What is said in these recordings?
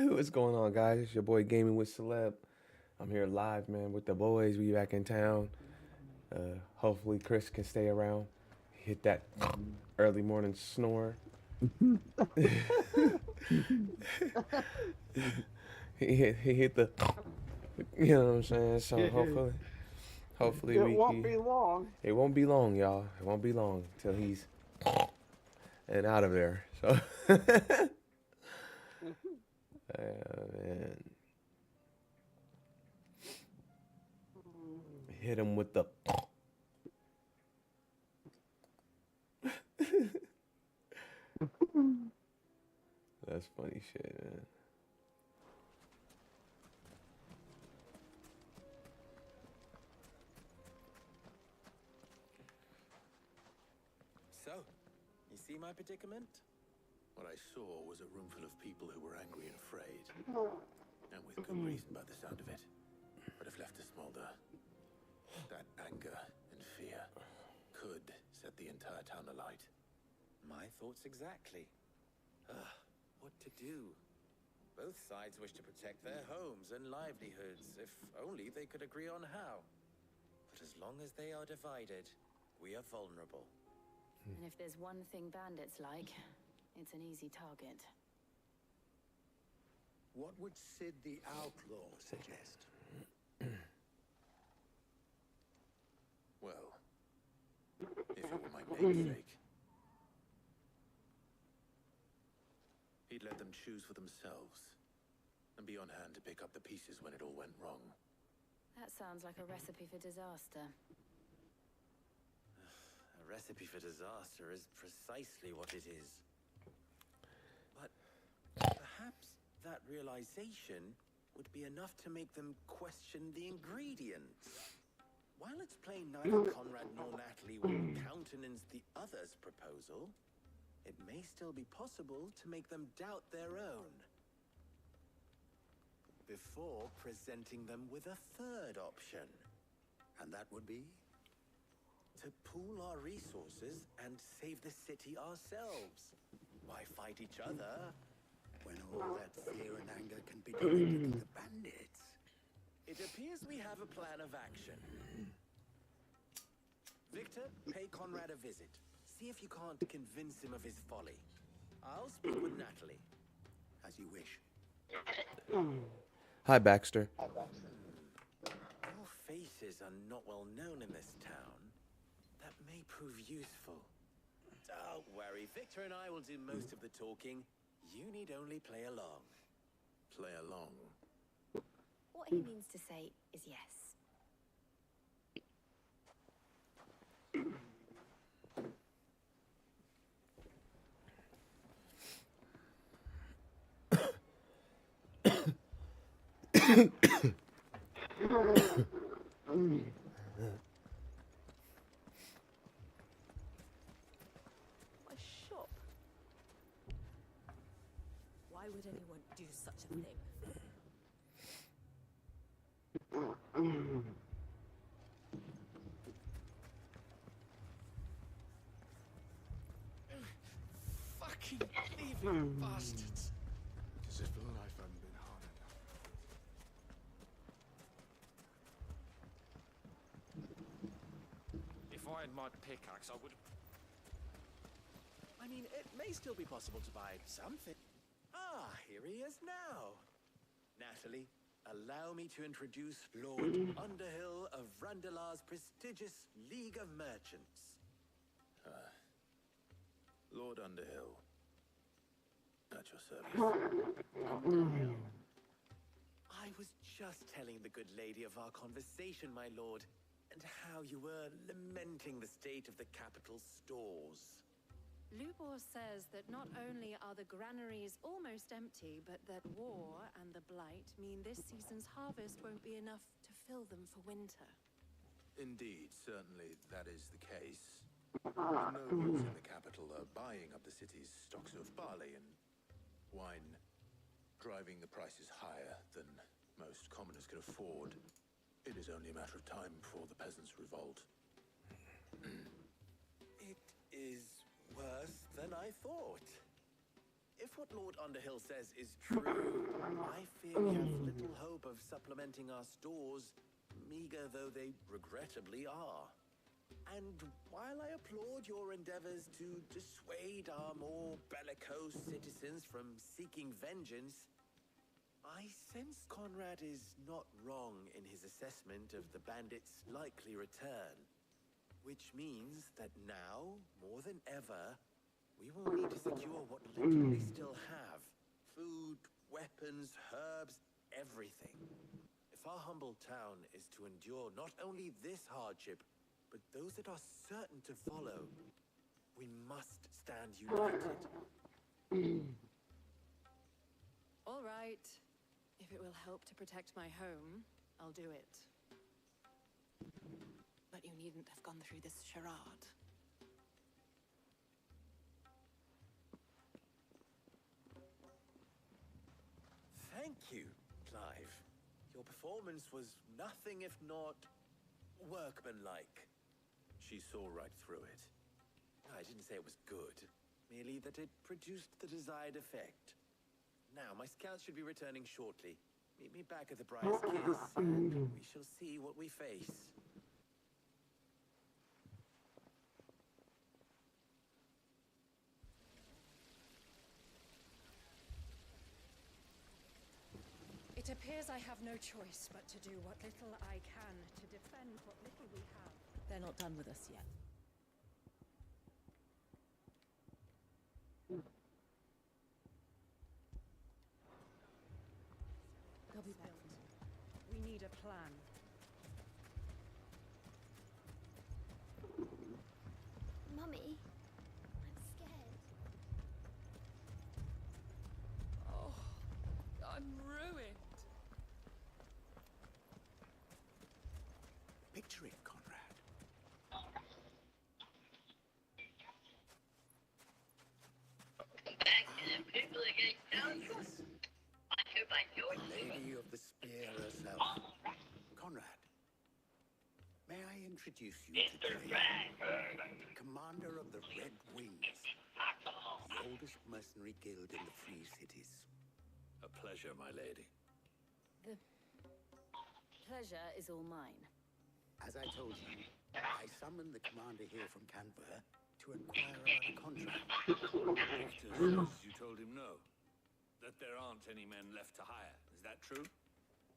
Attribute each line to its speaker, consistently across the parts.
Speaker 1: What's going on, guys? It's your boy Gaming with Celeb. I'm here live, man, with the boys. We back in town. Hopefully, Chris can stay around. Hit that early morning snore. He hit the, you know what I'm saying. So hopefully
Speaker 2: It
Speaker 1: we
Speaker 2: won't
Speaker 1: can.
Speaker 2: be long.
Speaker 1: It won't be long, y'all. It won't be long till he's and out of there. So, man, hit him with the. That's funny shit, man.
Speaker 3: So, you see my predicament?
Speaker 4: What I saw was a room full of people who were angry and afraid. And with good reason by the sound of it. But if left to smolder, that anger and fear could set the entire town alight.
Speaker 3: My thoughts exactly. What to do? Both sides wish to protect their homes and livelihoods, if only they could agree on how. But as long as they are divided, we are vulnerable.
Speaker 5: And if there's one thing bandits like, it's an easy target.
Speaker 6: What would Sid the Outlaw suggest?
Speaker 4: Well, if it were my namesake, he'd let them choose for themselves and be on hand to pick up the pieces when it all went wrong.
Speaker 5: That sounds like a recipe for disaster.
Speaker 3: A recipe for disaster is precisely what it is. But perhaps that realization would be enough to make them question the ingredients. While it's plain neither Conrad nor Natalie will countenance the other's proposal, it may still be possible to make them doubt their own before presenting them with a third option.
Speaker 6: And that would be?
Speaker 3: To pool our resources and save the city ourselves. Why fight each other
Speaker 6: When all that fear and anger can be directed at the bandits.
Speaker 3: It appears we have a plan of action. Victor, pay Conrad a visit. See if you can't convince him of his folly. I'll speak with Natalie.
Speaker 6: As you wish.
Speaker 1: Hi, Baxter.
Speaker 3: Your faces are not well known in this town. That may prove useful. Don't worry, Victor and I will do most of the talking. You need only play along.
Speaker 4: Play along.
Speaker 5: What he means to say is yes.
Speaker 7: My shop. Why would anyone do such a thing?
Speaker 3: Fucking thieving bastards.
Speaker 4: As if life hadn't been hard enough.
Speaker 8: If I had my pickaxe, I would.
Speaker 3: I mean, it may still be possible to buy something. Ah, here he is now. Natalie, allow me to introduce Lord Underhill of Randalar's prestigious League of Merchants.
Speaker 4: Lord Underhill. At your service.
Speaker 3: I was just telling the good lady of our conversation, my lord, and how you were lamenting the state of the capital's stores.
Speaker 5: Lubor says that not only are the granaries almost empty, but that war and the blight mean this season's harvest won't be enough to fill them for winter.
Speaker 4: Indeed, certainly that is the case. The nobles in the capital are buying up the city's stocks of barley and wine, driving the prices higher than most commoners can afford. It is only a matter of time before the peasants revolt.
Speaker 3: It is worse than I thought. If what Lord Underhill says is true, I fear we have little hope of supplementing our stores, meager though they regrettably are. And while I applaud your endeavors to dissuade our more bellicose citizens from seeking vengeance, I sense Conrad is not wrong in his assessment of the bandits' likely return. Which means that now, more than ever, we will need to secure what little we still have. Food, weapons, herbs, everything. If our humble town is to endure not only this hardship, but those that are certain to follow, we must stand united.
Speaker 5: All right. If it will help to protect my home, I'll do it. But you needn't have gone through this charade.
Speaker 3: Thank you, Clive. Your performance was nothing if not workmanlike.
Speaker 4: She saw right through it.
Speaker 3: I didn't say it was good, merely that it produced the desired effect. Now, my scouts should be returning shortly. Meet me back at the Briar's Kiss, and we shall see what we face.
Speaker 5: It appears I have no choice but to do what little I can to defend what little we have.
Speaker 7: They're not done with us yet.
Speaker 5: They'll be built. We need a plan.
Speaker 2: Mummy, I'm scared.
Speaker 7: Oh, I'm ruined.
Speaker 6: Picture it, Conrad.
Speaker 9: People are getting down.
Speaker 6: Yes,
Speaker 9: I hope I know
Speaker 6: the Lady of the Spear herself. Conrad, may I introduce you to
Speaker 9: Mr.
Speaker 6: Dre,
Speaker 9: Ragnar.
Speaker 6: commander of the Red Wings, the oldest mercenary guild in the Free Cities.
Speaker 4: A pleasure, my lady.
Speaker 7: The pleasure is all mine.
Speaker 6: As I told you, I summoned the commander here from Canberra to inquire about a contract.
Speaker 4: Victor says you told him no. That there aren't any men left to hire. Is that true?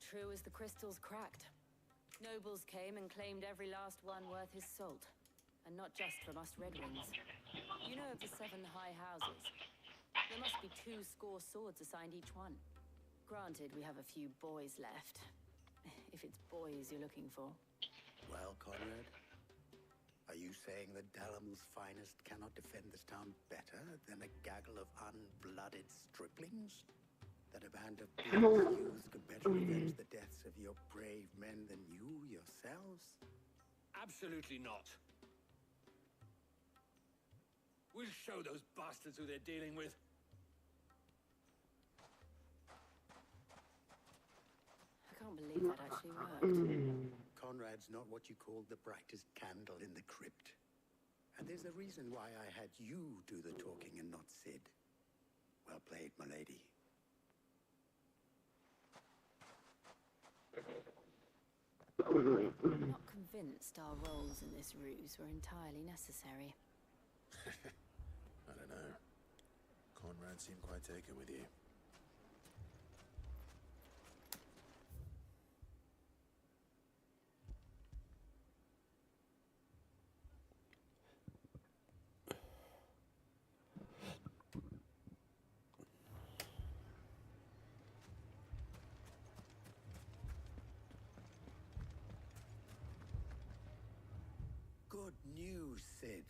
Speaker 7: True as the crystals cracked. Nobles came and claimed every last one worth his salt. And not just from us Red Wings. You know of the 7 high houses. There must be 2 score swords assigned each one. Granted, we have a few boys left. If it's boys you're looking for.
Speaker 6: Well, Conrad, are you saying that Dalamul's finest cannot defend this town better than a gaggle of unblooded striplings? That a band of bloodless youths could better avenge the deaths of your brave men than you yourselves?
Speaker 4: Absolutely not. We'll show those bastards who they're dealing with.
Speaker 7: I can't believe that actually worked.
Speaker 6: Conrad's not what you call the brightest candle in the crypt. And there's a reason why I had you do the talking and not Sid. Well played, my lady.
Speaker 7: I'm not convinced our roles in this ruse were entirely necessary.
Speaker 4: I don't know. Conrad seemed quite taken with you.
Speaker 6: Good news, Sid.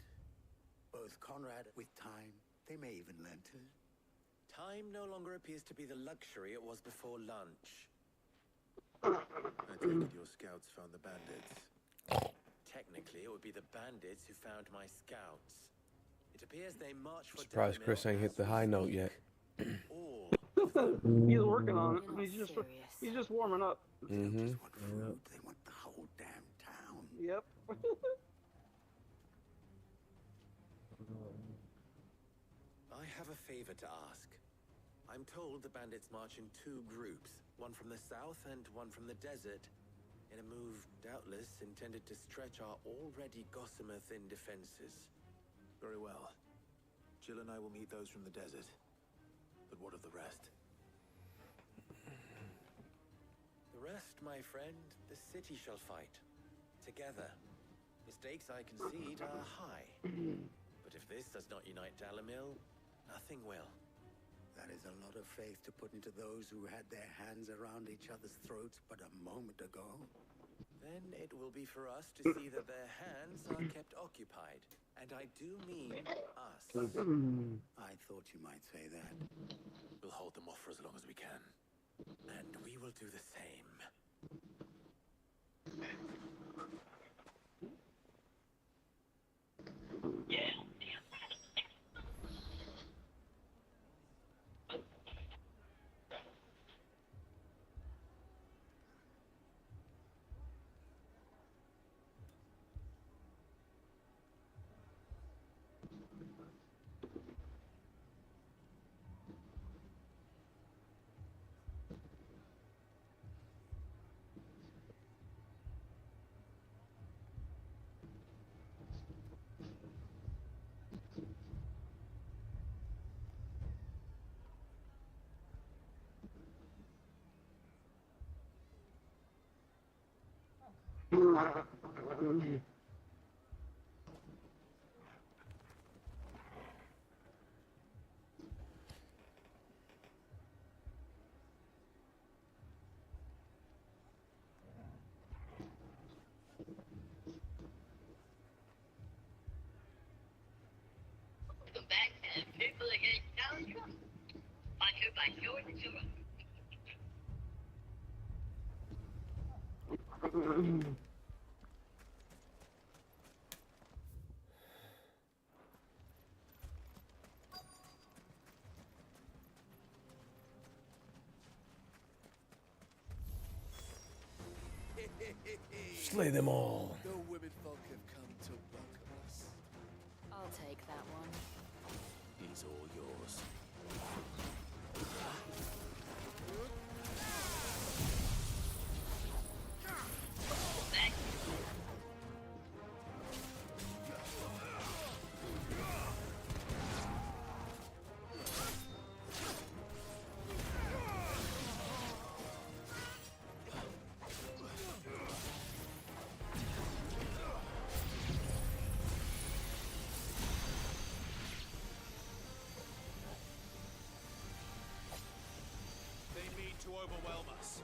Speaker 6: Both Conrad, with time, they may even learn to.
Speaker 3: Time no longer appears to be the luxury it was before lunch.
Speaker 4: I take it your scouts found the bandits.
Speaker 3: Technically, it would be the bandits who found my scouts. It appears they marched for
Speaker 1: Surprised
Speaker 3: Dalamil
Speaker 1: Chris ain't hit
Speaker 3: as
Speaker 1: the
Speaker 3: we
Speaker 1: high note
Speaker 3: speak.
Speaker 1: yet.
Speaker 3: Or
Speaker 10: He's working on it.
Speaker 7: You're not
Speaker 10: He's
Speaker 7: serious.
Speaker 10: just warming up.
Speaker 6: They don't just want food, they want the whole damn town.
Speaker 3: have a favor to ask. I'm told the bandits march in two groups, one from the south and one from the desert, in a move doubtless intended to stretch our already gossamer-thin defenses.
Speaker 4: Very well. Jill and I will meet those from the desert. But what of the rest?
Speaker 3: The rest, my friend, the city shall fight. Together. The stakes, I concede, are high. But if this does not unite Dalamil, nothing will.
Speaker 6: That is a lot of faith to put into those who had their hands around each other's throats but a moment ago.
Speaker 3: Then it will be for us to see that their hands are kept occupied. And I do mean us.
Speaker 6: I thought you might say that.
Speaker 4: We'll hold them off for as long as we can.
Speaker 3: And we will do the same.
Speaker 9: Yeah. Welcome back to People Against Talent. I hope I enjoyed the tour.
Speaker 1: Slay them all.
Speaker 11: The women folk have come to welcome us.
Speaker 7: I'll take that one.
Speaker 4: He's all yours.
Speaker 8: They mean to overwhelm us.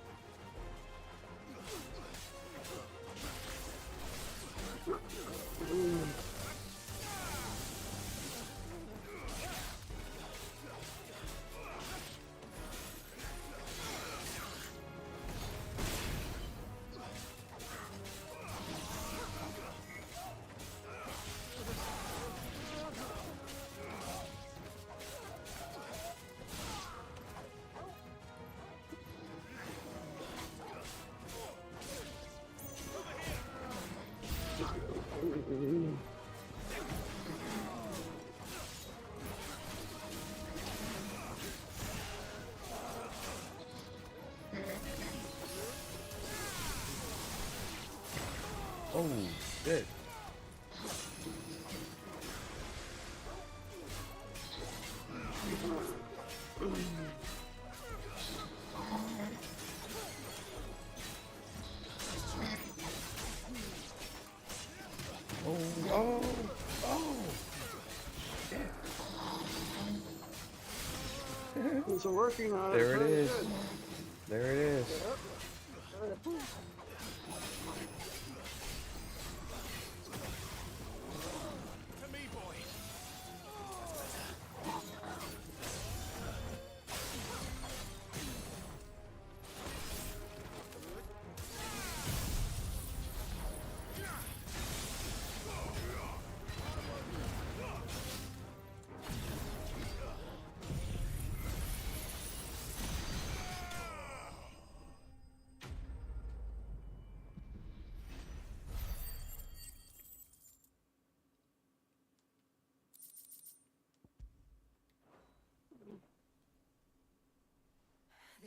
Speaker 1: Oh, shit.
Speaker 10: It's working on it.
Speaker 1: There it
Speaker 10: Very
Speaker 1: is.
Speaker 10: good.
Speaker 1: There it is.
Speaker 8: To me, boy.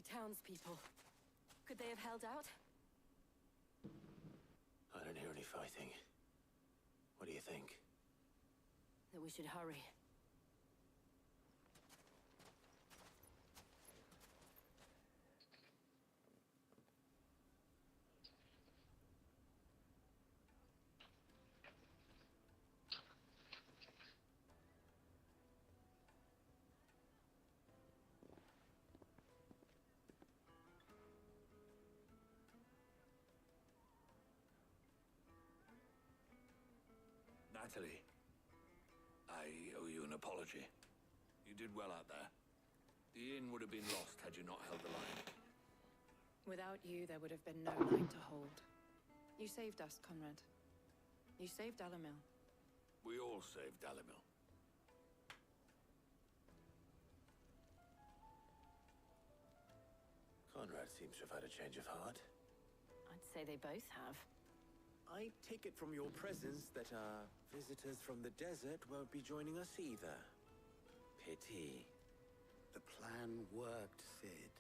Speaker 7: The townspeople. Could they have held out?
Speaker 3: I don't hear any fighting. What do you think?
Speaker 7: That we should hurry.
Speaker 8: Natalie, I owe you an apology. You did well out there. The inn would have been lost had you not held the line.
Speaker 5: Without you, there would have been no line to hold. You saved us, Conrad. You saved Alamil.
Speaker 8: We all saved Alamil.
Speaker 3: Conrad seems to have had a change of heart.
Speaker 7: I'd say they both have.
Speaker 3: I take it from your presence that our visitors from the desert won't be joining us either. Pity.
Speaker 6: The plan worked, Sid.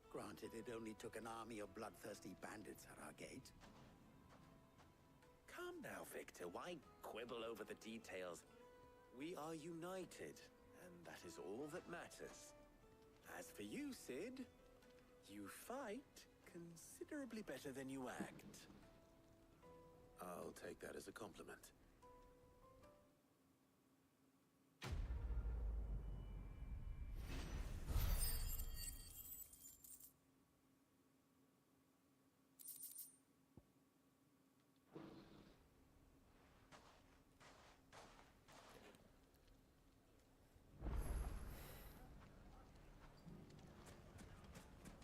Speaker 6: Granted, it only took an army of bloodthirsty bandits at our gate.
Speaker 3: Calm now, Victor. Why quibble over the details? We are united, and that is all that matters. As for you, Sid, you fight considerably better than you act.
Speaker 4: I'll take that as a compliment.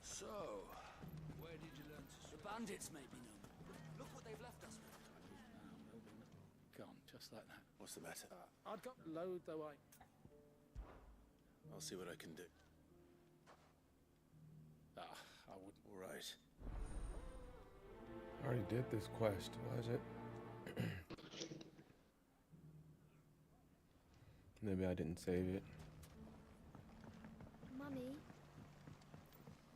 Speaker 8: So, where did you learn to... The bandits may be known. Look what they've left us with.
Speaker 12: Gone, just like that.
Speaker 4: What's the matter?
Speaker 12: I'd got load, though
Speaker 4: I'll see what I can do.
Speaker 12: I wouldn't.
Speaker 4: All right.
Speaker 1: I already did this quest. Was it? Maybe I didn't save it.
Speaker 2: Mummy,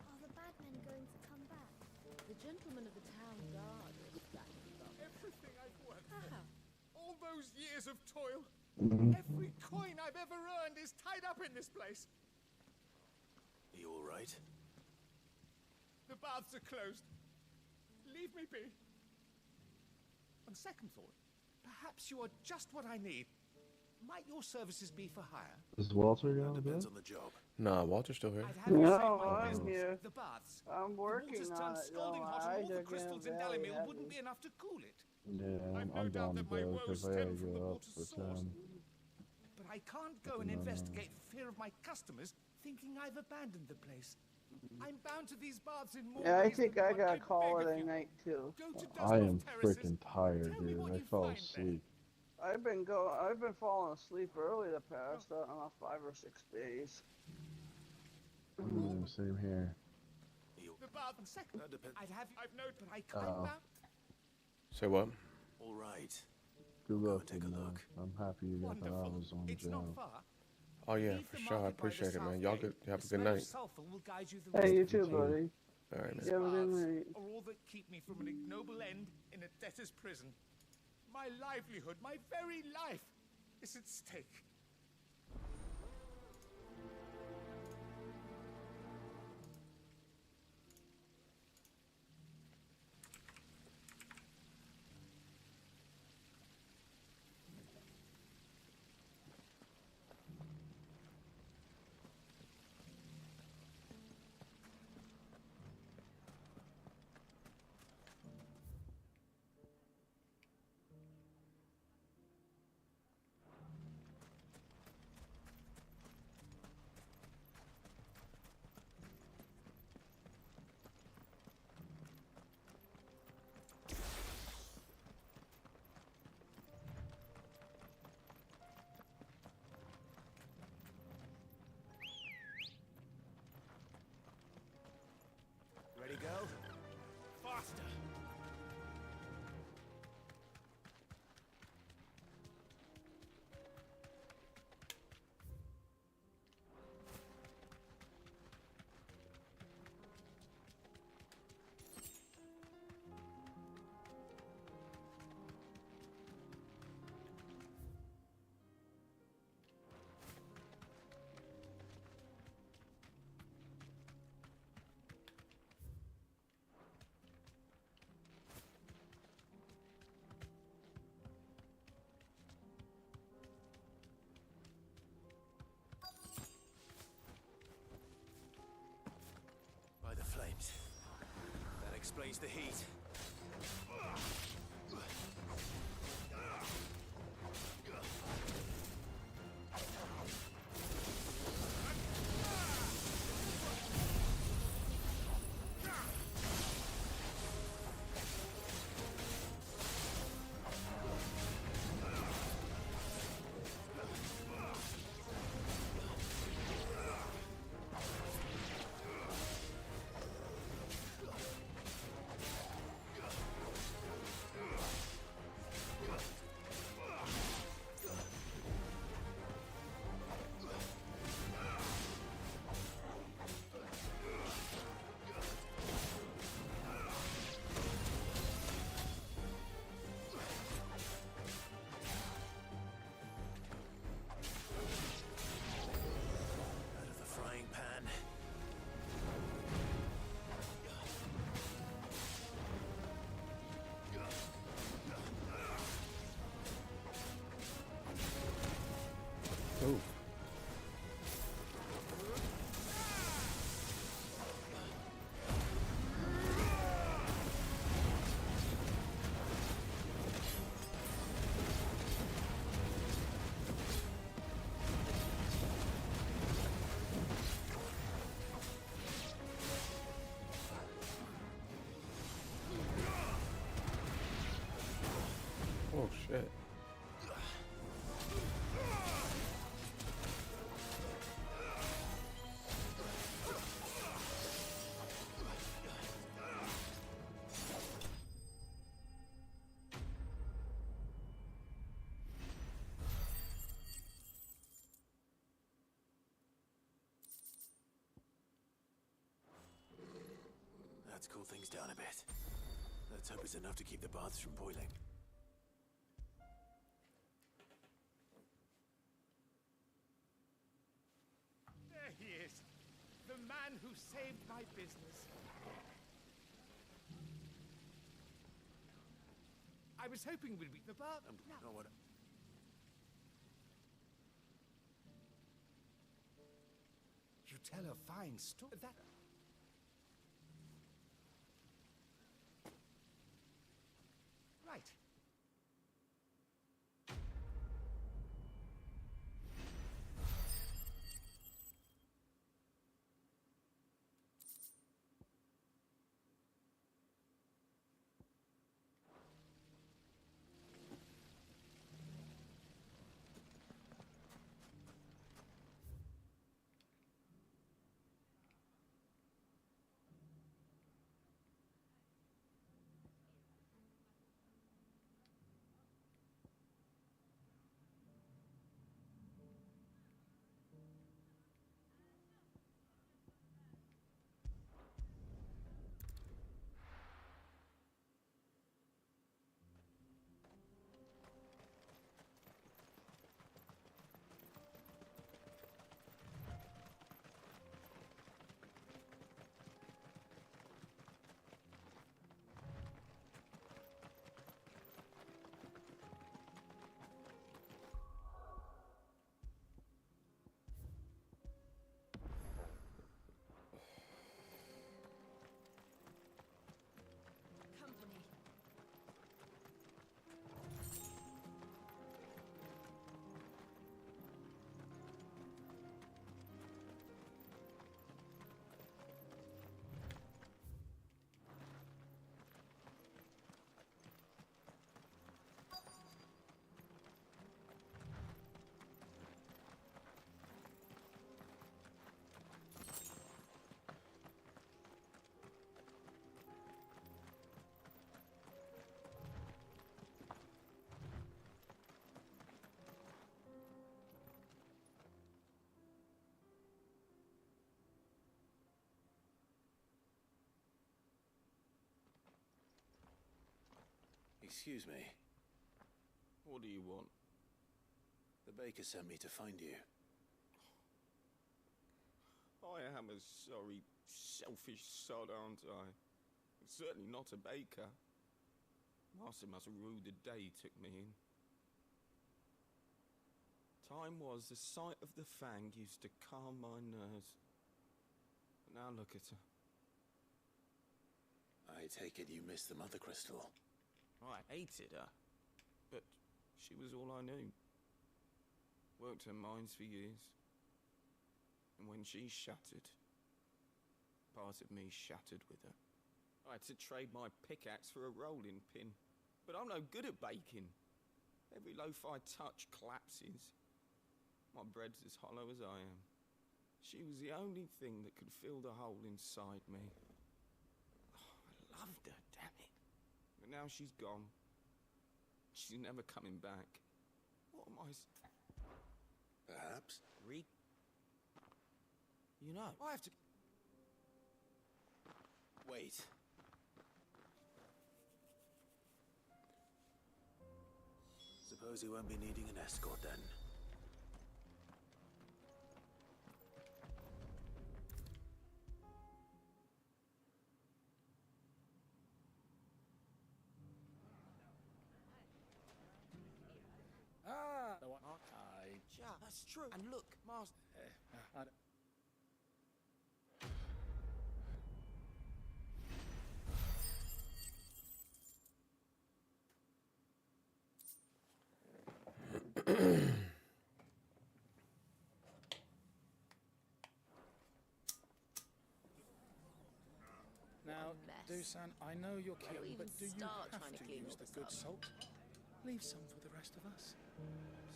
Speaker 2: are the bad men going to come back?
Speaker 13: The gentleman of the town guard is back.
Speaker 8: Everything I've worked for. All those years of toil.
Speaker 1: Mm-hmm.
Speaker 8: Every coin I've ever earned is tied up in this place.
Speaker 3: Are you all right?
Speaker 8: The baths are closed. Leave me be. On second thought, perhaps you are just what I need. Might your services be for hire?
Speaker 14: Is Walter gonna
Speaker 4: Depends
Speaker 14: do?
Speaker 4: on the job.
Speaker 1: Nah, Walter's still here.
Speaker 8: I'd have you
Speaker 10: No,
Speaker 8: save my
Speaker 10: I'm
Speaker 8: business.
Speaker 10: here.
Speaker 8: The baths.
Speaker 10: I'm working
Speaker 8: the water's
Speaker 10: on
Speaker 8: turned
Speaker 10: it.
Speaker 8: scalding
Speaker 10: No,
Speaker 8: hot,
Speaker 10: my
Speaker 8: and all
Speaker 10: eyes
Speaker 8: the
Speaker 10: are
Speaker 8: crystals
Speaker 10: getting
Speaker 8: in
Speaker 10: very
Speaker 8: Dalimil
Speaker 10: heavy.
Speaker 8: wouldn't be enough to cool it.
Speaker 14: Yeah,
Speaker 8: I've no
Speaker 14: I'm
Speaker 8: doubt
Speaker 14: down to
Speaker 8: that my
Speaker 14: go
Speaker 8: woes
Speaker 14: because I
Speaker 8: stem
Speaker 14: gotta
Speaker 8: from the
Speaker 14: go up
Speaker 8: water's
Speaker 14: with
Speaker 8: source. But I can't go and investigate for fear of my customers thinking I've abandoned the place. I'm bound to these baths in more
Speaker 10: Yeah, I
Speaker 8: ways
Speaker 10: think
Speaker 8: than
Speaker 10: I
Speaker 8: one.
Speaker 10: got a
Speaker 8: beg
Speaker 10: call
Speaker 8: of
Speaker 10: at
Speaker 8: you.
Speaker 10: night too.
Speaker 8: Go to
Speaker 14: I am
Speaker 8: Dustbolt Terraces.
Speaker 14: freaking tired,
Speaker 8: Tell me
Speaker 14: dude.
Speaker 8: what
Speaker 14: I
Speaker 8: you
Speaker 14: fell
Speaker 8: find there.
Speaker 14: asleep.
Speaker 10: I've been falling asleep early the past, I don't know, 5 or 6 days.
Speaker 14: Same here.
Speaker 8: The bath and second.
Speaker 4: That depends.
Speaker 8: I've known, but I can't
Speaker 14: Uh-oh.
Speaker 8: bound.
Speaker 1: Say what?
Speaker 3: All right.
Speaker 14: Good
Speaker 3: Go
Speaker 14: luck,
Speaker 3: and take a
Speaker 14: man.
Speaker 3: look.
Speaker 14: I'm happy you got the
Speaker 8: Wonderful.
Speaker 14: Amazon
Speaker 8: It's not
Speaker 14: job.
Speaker 8: far.
Speaker 1: Oh yeah,
Speaker 8: Leave
Speaker 1: for
Speaker 8: the
Speaker 1: sure. I
Speaker 8: market by the
Speaker 1: appreciate it, man.
Speaker 8: south
Speaker 1: Y'all
Speaker 8: gate.
Speaker 1: good. Have
Speaker 8: The
Speaker 1: a good
Speaker 8: smell of
Speaker 1: night.
Speaker 8: sulfur will guide you
Speaker 10: Hey, you
Speaker 8: the
Speaker 10: too, buddy.
Speaker 1: All right, man.
Speaker 8: These
Speaker 10: You have a good
Speaker 8: baths
Speaker 10: night.
Speaker 8: are all that keep me from an ignoble end in a debtor's prison. My livelihood, my very life, is at stake.
Speaker 3: explains the heat.
Speaker 1: Ooh. Oh shit.
Speaker 3: Let's cool things down a bit. Let's hope it's enough to keep the baths from boiling.
Speaker 8: There he is. The man who saved my business. I was hoping we'd beat the bar.
Speaker 3: No, what?
Speaker 8: You tell a fine story. That. Right.
Speaker 3: Excuse me.
Speaker 15: What do you want?
Speaker 3: The baker sent me to find you.
Speaker 15: I am a sorry, selfish sod, aren't I? I'm certainly not a baker. Master must have ruled the day he took me in. Time was the sight of the fang used to calm my nerves. But now look at her.
Speaker 4: I take it you missed the Mother Crystal.
Speaker 15: I hated her, but she was all I knew. Worked her mines for years. And when she shattered, part of me shattered with her. I had to trade my pickaxe for a rolling pin, but I'm no good at baking. Every loaf I touch collapses. My bread's as hollow as I am. She was the only thing that could fill the hole inside me. Oh, I loved her, damn it. But now she's gone. She's never coming back. What am I...
Speaker 4: Perhaps.
Speaker 15: You know, I have to...
Speaker 4: Wait. Suppose he won't be needing an escort then.
Speaker 12: Okay.
Speaker 15: Yeah, that's true. And look, Master...
Speaker 12: I don't... Now, Dusan, I know you're
Speaker 13: Why do we
Speaker 12: killing, but
Speaker 13: even
Speaker 12: do you
Speaker 13: start
Speaker 12: have
Speaker 13: trying to
Speaker 12: to
Speaker 13: clean
Speaker 12: use
Speaker 13: all
Speaker 12: the
Speaker 13: this
Speaker 12: good
Speaker 13: up?
Speaker 12: salt? Leave some for the rest of us.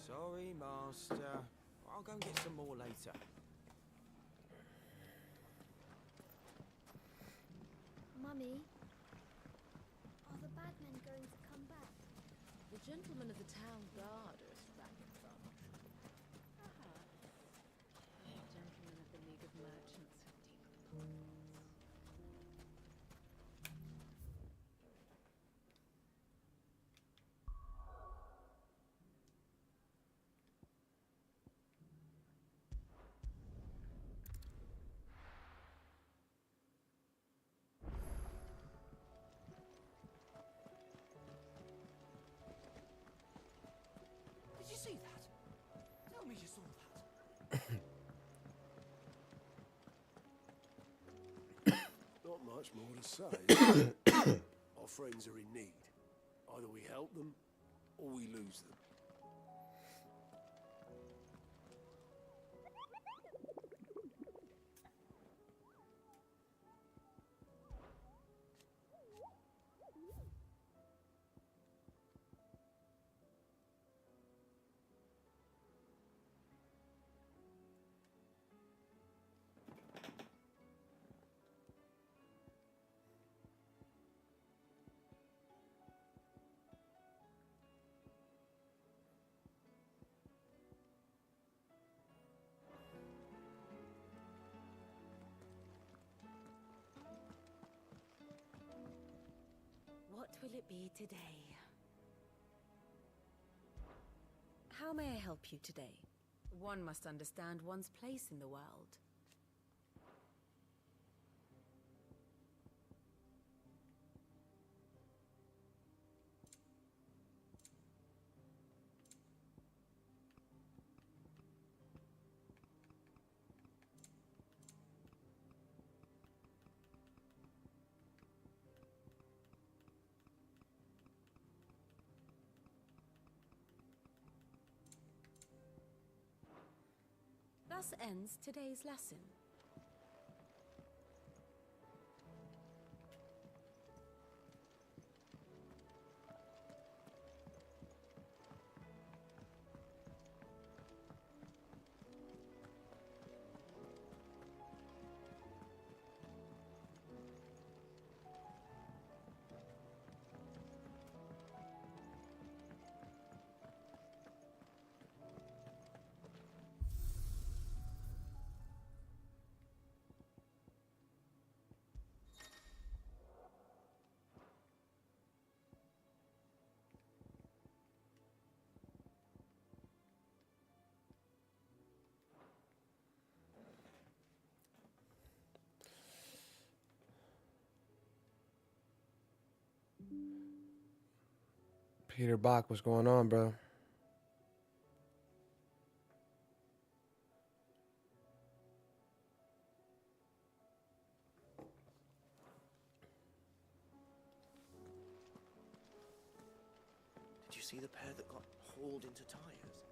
Speaker 15: Sorry, Master. I'll go and get some more later.
Speaker 2: Mummy, are the bad men going to come back?
Speaker 13: The gentlemen of the town guard are extracting from. The gentlemen of the League of Merchants have deep pockets.
Speaker 8: Did you see that? Tell me you saw that.
Speaker 16: Not much more to say. Our friends are in need. Either we help them, or we lose them.
Speaker 7: What will it be today? How may I help you today? One must understand one's place in the world. Thus ends today's lesson.
Speaker 1: Peter Bach, what's going on, bro?
Speaker 3: see the pair that got hauled into tires?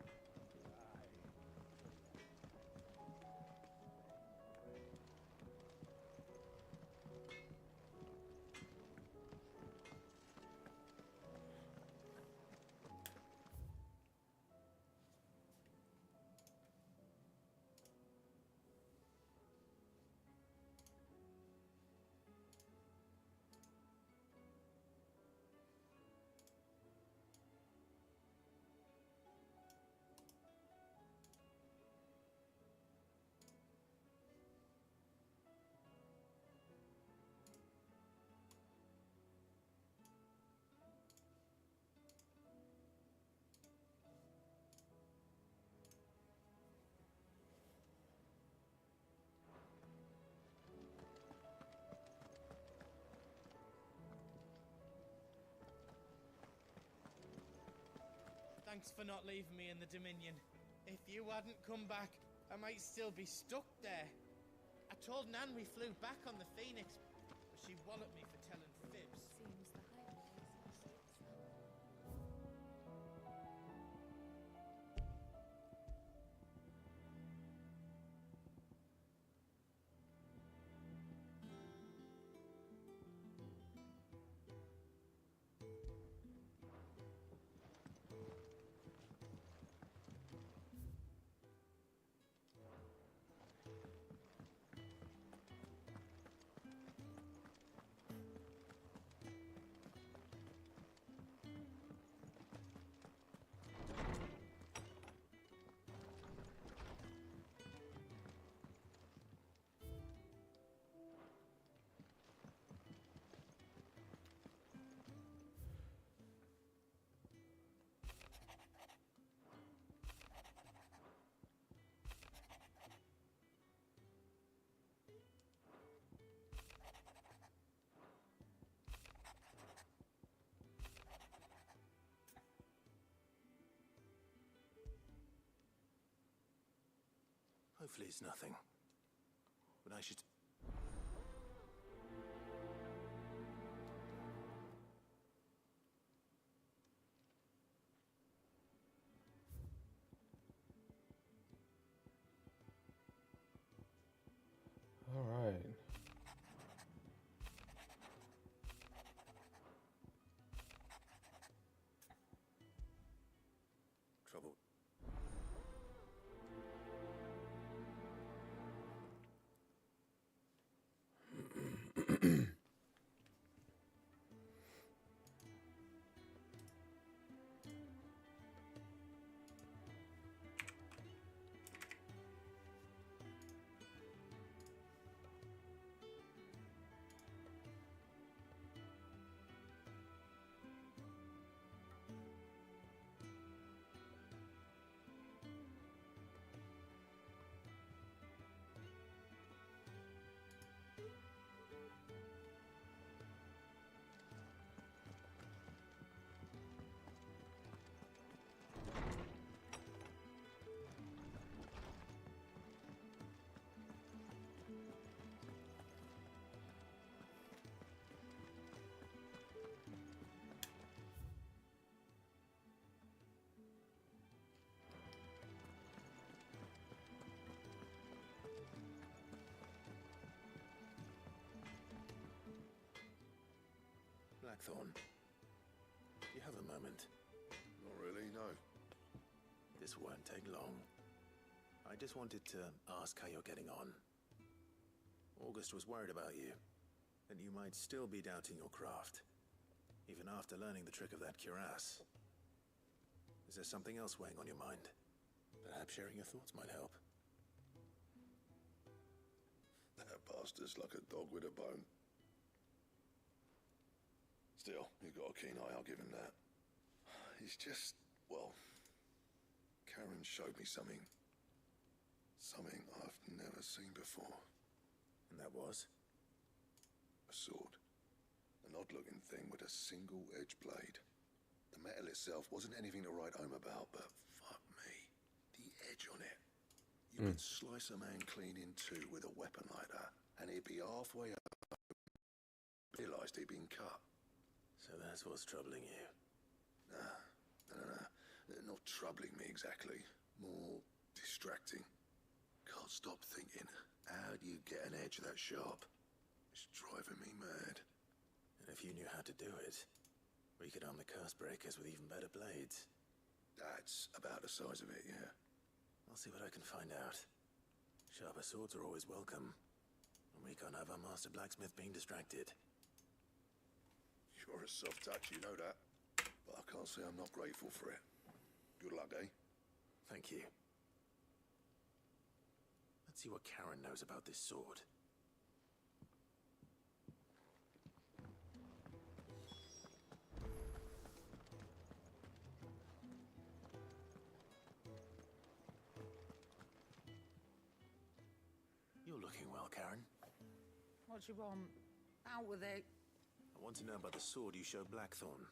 Speaker 17: Thanks for not leaving me in the Dominion. If you hadn't come back, I might still be stuck there. I told Nan we flew back on the Phoenix, but she walloped me for telling fibs.
Speaker 5: Seems the highway exhausts itself.
Speaker 3: Hopefully it's nothing. But I should...
Speaker 1: All right.
Speaker 3: Trouble. Blackthorn, do you have a moment?
Speaker 4: Not really, no.
Speaker 3: This won't take long. I just wanted to ask how you're getting on. August was worried about you, that you might still be doubting your craft, even after learning the trick of that cuirass. Is there something else weighing on your mind? Perhaps sharing your thoughts might help.
Speaker 4: That bastard's like a dog with a bone. Still, he's got a keen eye, I'll give him that. He's just, well, Karen showed me something. Something I've never seen before.
Speaker 3: And that was?
Speaker 4: A sword. An odd-looking thing with a single-edged blade. The metal itself wasn't anything to write home about, but fuck me. The edge on it. You could slice a man clean in two with a weapon like that, and he'd be halfway up. Realised he'd been cut.
Speaker 3: So that's what's troubling you.
Speaker 4: Nah,
Speaker 16: Not troubling me exactly. More distracting. Can't stop thinking, how do you get an edge that sharp? It's driving me mad.
Speaker 3: And if you knew how to do it, we could arm the curse breakers with even better blades.
Speaker 16: That's about the size of it, yeah.
Speaker 3: I'll see what I can find out. Sharper swords are always welcome. And we can't have our master blacksmith being distracted.
Speaker 16: You're a soft touch, you know that. But I can't say I'm not grateful for it. Good luck, eh?
Speaker 3: Thank you. Let's see what Karen knows about this sword. You're looking well, Karen.
Speaker 18: What do you want? Out with it.
Speaker 3: I want to know about the sword you showed Blackthorn.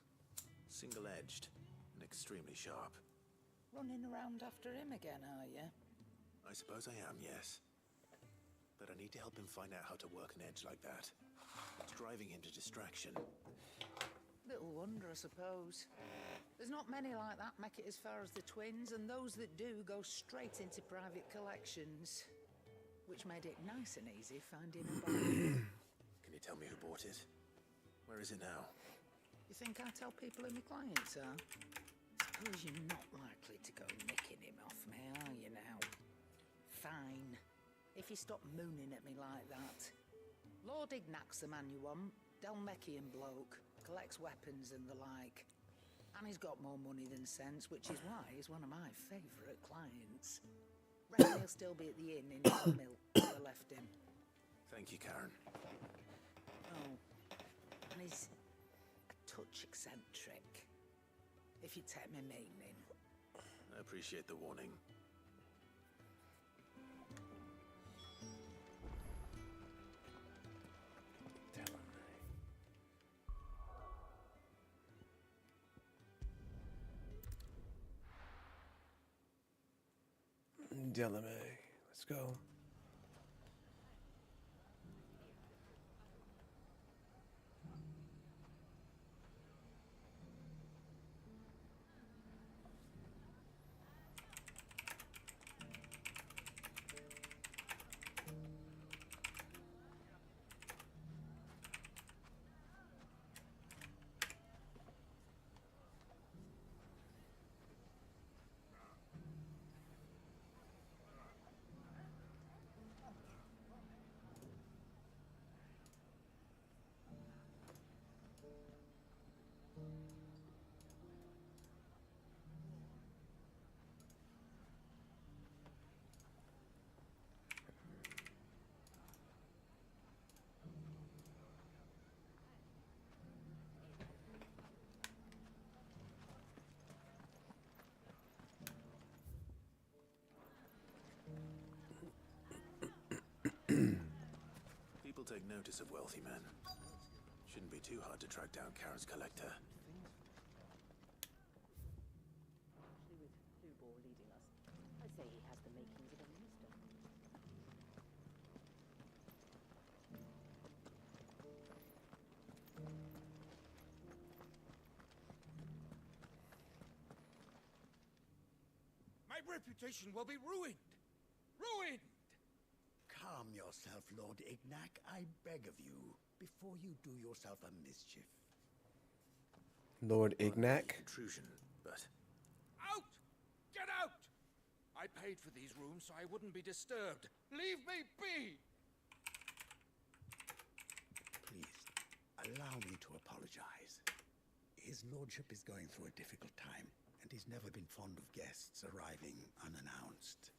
Speaker 3: Single-edged and extremely sharp.
Speaker 18: Running around after him again, are you?
Speaker 3: I suppose I am, yes. But I need to help him find out how to work an edge like that. It's driving him to distraction.
Speaker 18: Little wonder, I suppose. There's not many like that make it as far as the twins, and those that do go straight into private collections. Which made it nice and easy finding a buyer.
Speaker 3: Can you tell me who bought it? Where is it now?
Speaker 18: You think I tell people who my clients are? Suppose you're not likely to go nicking him off me, are you now? Fine. If you stop mooning at me like that. Lord Ignac's the man you want. Dalmekian bloke. Collects weapons and the like. And he's got more money than sense, which is why he's one of my favourite clients. Reckon he'll still be at the inn in the mill where I left him.
Speaker 3: Thank you, Karen.
Speaker 18: Oh. And he's a touch eccentric. If you take me meaning.
Speaker 3: I appreciate the warning.
Speaker 1: Delamay, let's go.
Speaker 3: People take notice of wealthy men. Shouldn't be too hard to track down Karen's collector.
Speaker 7: With Thru leading us, I'd say he has the makings of a minister.
Speaker 8: My reputation will be ruined! Ruined!
Speaker 6: Calm yourself, Lord Ignac, I beg of you, before you do yourself a mischief.
Speaker 1: Lord Ignac?
Speaker 3: Intrusion, but...
Speaker 8: Out! Get out! I paid for these rooms so I wouldn't be disturbed. Leave me be!
Speaker 6: Please, allow me to apologize. His lordship is going through a difficult time, and he's never been fond of guests arriving unannounced.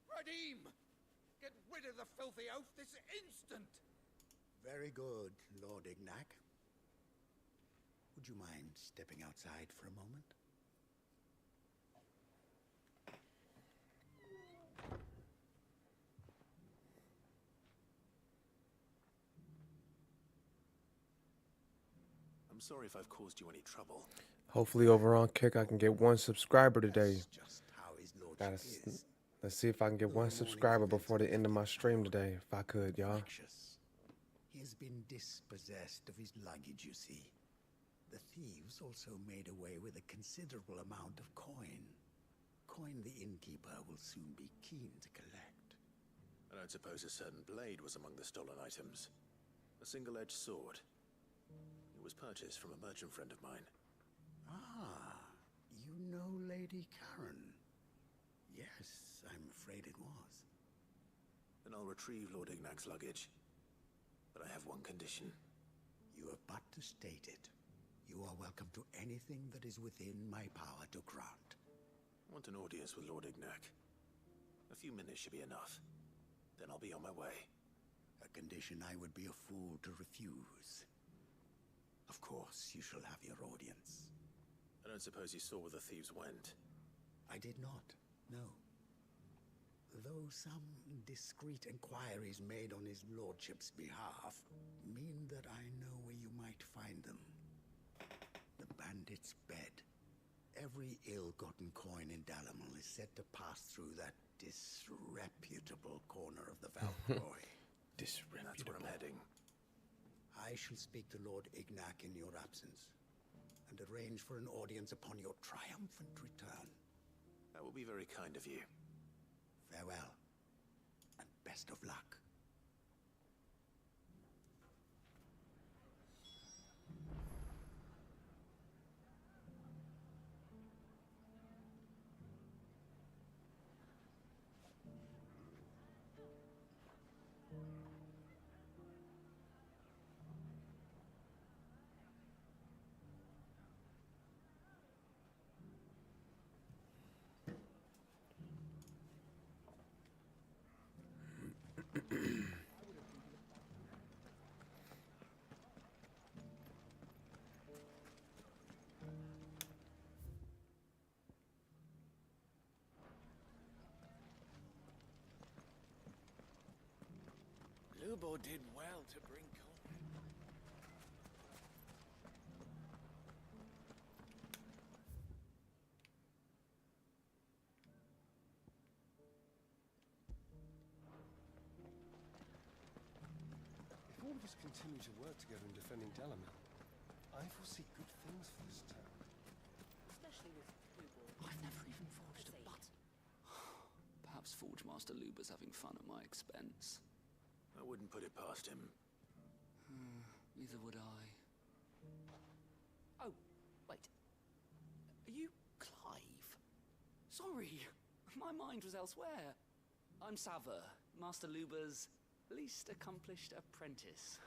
Speaker 8: Radim! Get rid of the filthy oaf this instant!
Speaker 6: Very good, Lord Ignac. Would you mind stepping outside for a moment?
Speaker 3: I'm sorry if I've caused you any trouble.
Speaker 1: Hopefully over on Kick I can get 1 subscriber today.
Speaker 6: That's just how his lordship is.
Speaker 1: Let's see if I can get 1 subscriber before the end of my stream today, if I could, y'all.
Speaker 6: He has been dispossessed of his luggage, you see. The thieves also made away with a considerable amount of coin. Coin the innkeeper will soon be keen to collect.
Speaker 4: I don't suppose a certain blade was among the stolen items. A single-edged sword. It was purchased from a merchant friend of mine.
Speaker 6: Ah, you know Lady Karen. Yes, I'm afraid it was.
Speaker 4: Then I'll retrieve Lord Ignac's luggage. But I have one condition.
Speaker 6: You have but to state it. You are welcome to anything that is within my power to grant.
Speaker 4: I want an audience with Lord Ignac. A few minutes should be enough. Then I'll be on my way.
Speaker 6: A condition I would be a fool to refuse. Of course, you shall have your audience.
Speaker 4: I don't suppose you saw where the thieves went?
Speaker 6: I did not, no. Though some discreet inquiries made on his lordship's behalf mean that I know where you might find them. The bandit's bed. Every ill-gotten coin in Dalamil is said to pass through that disreputable corner of the Valkyrie.
Speaker 4: Disreputable. That's where I'm heading.
Speaker 6: I shall speak to Lord Ignac in your absence, and arrange for an audience upon your triumphant return.
Speaker 4: That will be very kind of you.
Speaker 6: Farewell, and best of luck.
Speaker 12: Lubo did well to bring Conrad.
Speaker 19: If all of us continue to work together in defending Dalamil, I foresee good things for this town.
Speaker 20: Especially with Lubo.
Speaker 21: I've never even forged a butt. Perhaps Forge Master Luba's having fun at my expense.
Speaker 4: I wouldn't put it past him.
Speaker 21: Neither would I.
Speaker 20: Oh, wait. Are you Clive?
Speaker 21: Sorry, my mind was elsewhere. I'm Sava, Master Luba's least accomplished apprentice.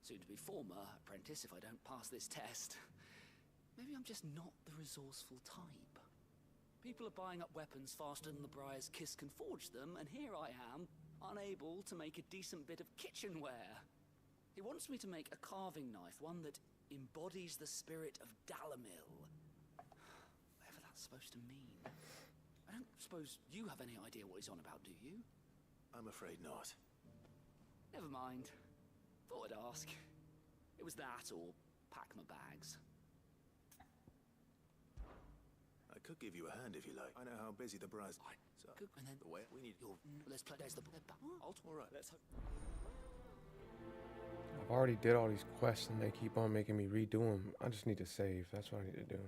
Speaker 21: Soon to be former apprentice if I don't pass this test. Maybe I'm just not the resourceful type. People are buying up weapons faster than the Briar's Kiss can forge them, and here I am, unable to make a decent bit of kitchenware. He wants me to make a carving knife, one that embodies the spirit of Dalamil. Whatever that's supposed to mean. I don't suppose you have any idea what he's on about, do you?
Speaker 4: I'm afraid not.
Speaker 21: Never mind. Thought I'd ask. It was that, or pack my bags.
Speaker 4: I could give you a hand if you like. I know how busy the Briars are. So,
Speaker 21: and then
Speaker 4: the way we need your...
Speaker 21: Let's play. There's the...
Speaker 4: All right, let's hope...
Speaker 1: I've already did all these quests and they keep on making me redo them. I just need to save. That's what I need to do.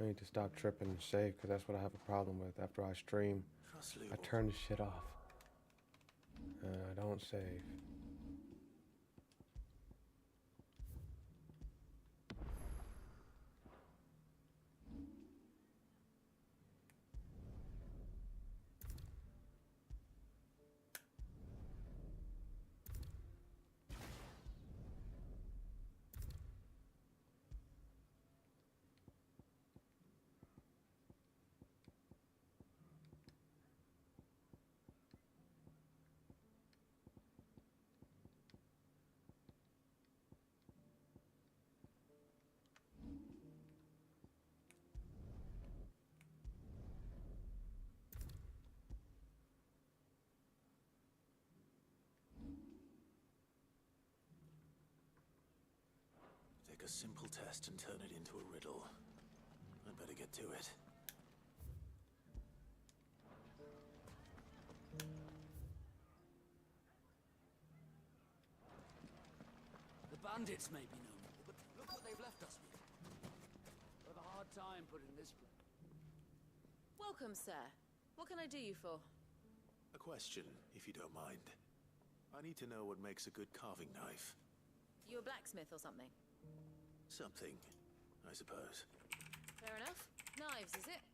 Speaker 1: I need to stop tripping and save, because that's what I have a problem with. After I stream, I turn the shit off. I don't save.
Speaker 4: Take a simple test and turn it into a riddle. I'd better get to it.
Speaker 21: The bandits may be no more, but look time putting this.
Speaker 7: Welcome, sir. What can I do you for?
Speaker 3: A question, if you don't mind. I need to know what makes a good carving knife.
Speaker 7: You a blacksmith or something?
Speaker 3: Something, I suppose.
Speaker 7: Fair enough. Knives, is it?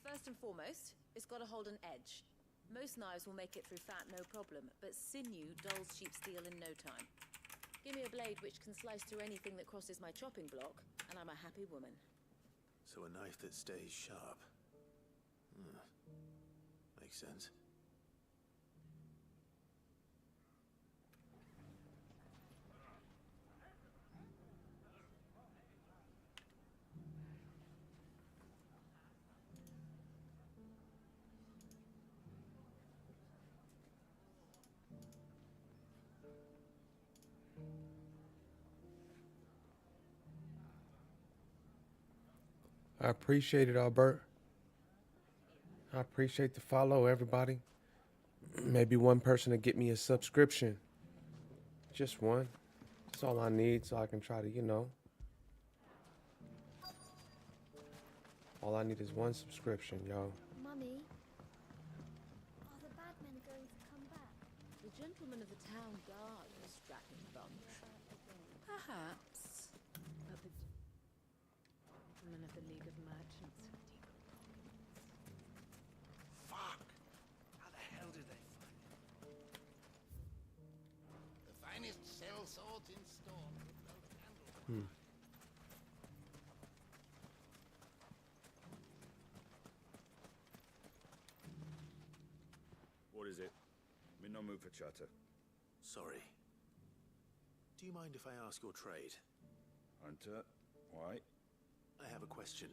Speaker 7: First and foremost, it's got to hold an edge. Most knives will make it through fat, no problem, but sinew dulls cheap steel in no time. Give me a blade which can slice through anything that crosses my chopping block, and I'm a happy woman.
Speaker 3: So a knife that stays sharp. Makes sense.
Speaker 1: I appreciate it, Albert. I appreciate the follow, everybody. Maybe one person to get me a subscription. Just one. That's all I need so I can try to, you know. All I need is one subscription, yo.
Speaker 2: Mummy, are the bad men going to come back?
Speaker 5: The gentleman of the town guard was strapping a bunch. Perhaps.
Speaker 13: But the gentlemen of the League of Merchants have deeper pockets.
Speaker 6: Fuck! How the hell did they find it? The finest cell swords in store with no candle.
Speaker 9: What is it? I'm in no mood for chatter.
Speaker 3: Sorry. Do you mind if I ask your trade?
Speaker 9: Hunter, why?
Speaker 3: I have a question.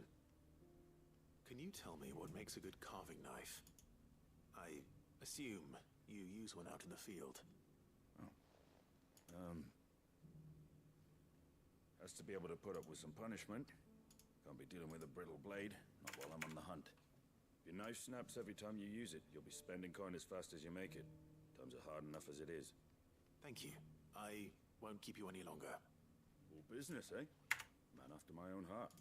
Speaker 3: Can you tell me what makes a good carving knife? I assume you use one out in the field.
Speaker 9: Has to be able to put up with some punishment. Can't be dealing with a brittle blade, not while I'm on the hunt. If your knife snaps every time you use it, you'll be spending coin as fast as you make it. Times are hard enough as it is.
Speaker 3: Thank you. I won't keep you any longer.
Speaker 9: All business, eh? Man after my own heart.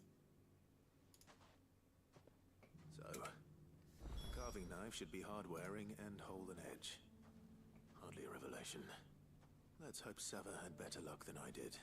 Speaker 3: So, a carving knife should be hard-wearing and hold an edge. Hardly a revelation. Let's hope Sava had better luck than I did.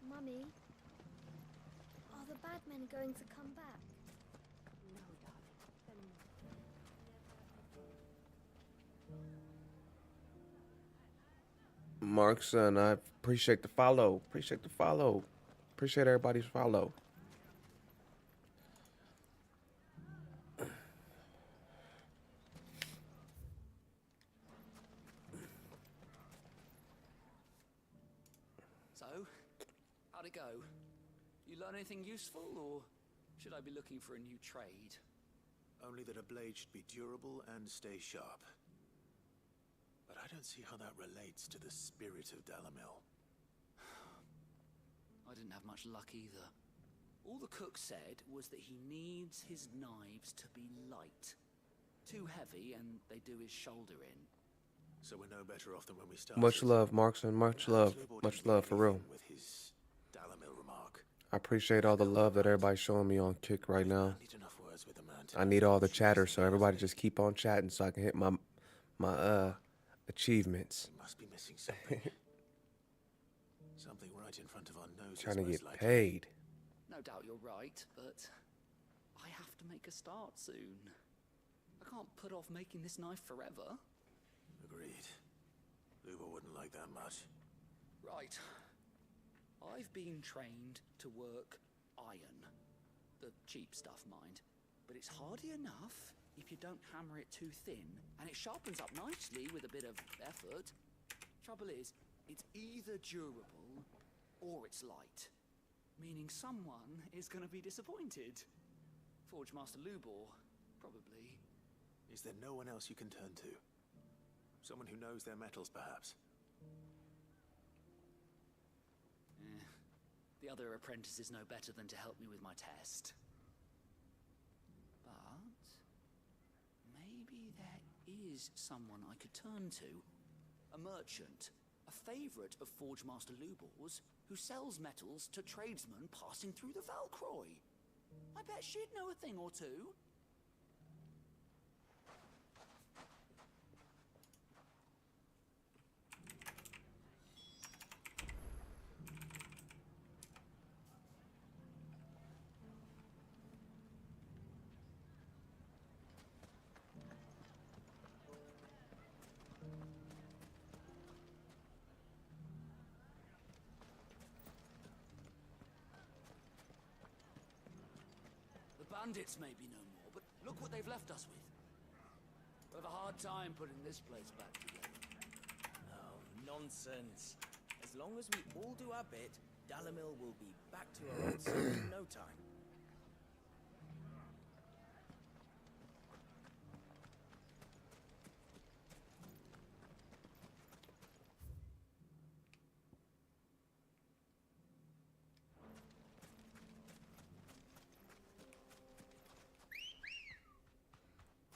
Speaker 2: Mummy, are the bad men going to come back?
Speaker 13: No, darling.
Speaker 1: Mark, son, I appreciate the follow. Appreciate the follow. Appreciate everybody's follow.
Speaker 21: So, how'd it go? You learn anything useful, or should I be looking for a new trade?
Speaker 3: Only that a blade should be durable and stay sharp. But I don't see how that relates to the spirit of Dalamil.
Speaker 21: I didn't have much luck either. All the cook said was that he needs his knives to be light. Too heavy, and they do his shoulder in.
Speaker 3: So we're no better off than when we started.
Speaker 1: Much love, Markson. Much love. Much love, for real.
Speaker 3: With his Dalamil remark.
Speaker 1: I appreciate all the love that everybody's showing me on Kick right now.
Speaker 3: Need enough words with the man to
Speaker 1: I need all the chatter, so everybody just keep on chatting so I can hit my achievements.
Speaker 3: We must be missing something. Something right in front of our noses.
Speaker 1: Trying to get
Speaker 3: most likely.
Speaker 1: paid.
Speaker 21: No doubt you're right, but I have to make a start soon. I can't put off making this knife forever.
Speaker 3: Agreed. Luba wouldn't like that much.
Speaker 21: Right. I've been trained to work iron. The cheap stuff, mind. But it's hardy enough if you don't hammer it too thin, and it sharpens up nicely with a bit of effort. Trouble is, It's either durable or it's light, meaning someone is going to be disappointed. Forge Master Lubor, probably.
Speaker 4: Is there no one else you can turn to? Someone who knows their metals, perhaps?
Speaker 21: The other apprentices know better than to help me with my test. But maybe there is someone I could turn to. A merchant, a favorite of Forge Master Lubor's, who sells metals to tradesmen passing through the Valcroy. I bet she'd know a thing or two. Bandits may be no more, but look what they've left us with. We'll have a hard time putting this place back together.
Speaker 12: Oh, nonsense. As long as we all do our bit, Dalamil will be back to our old self in no time.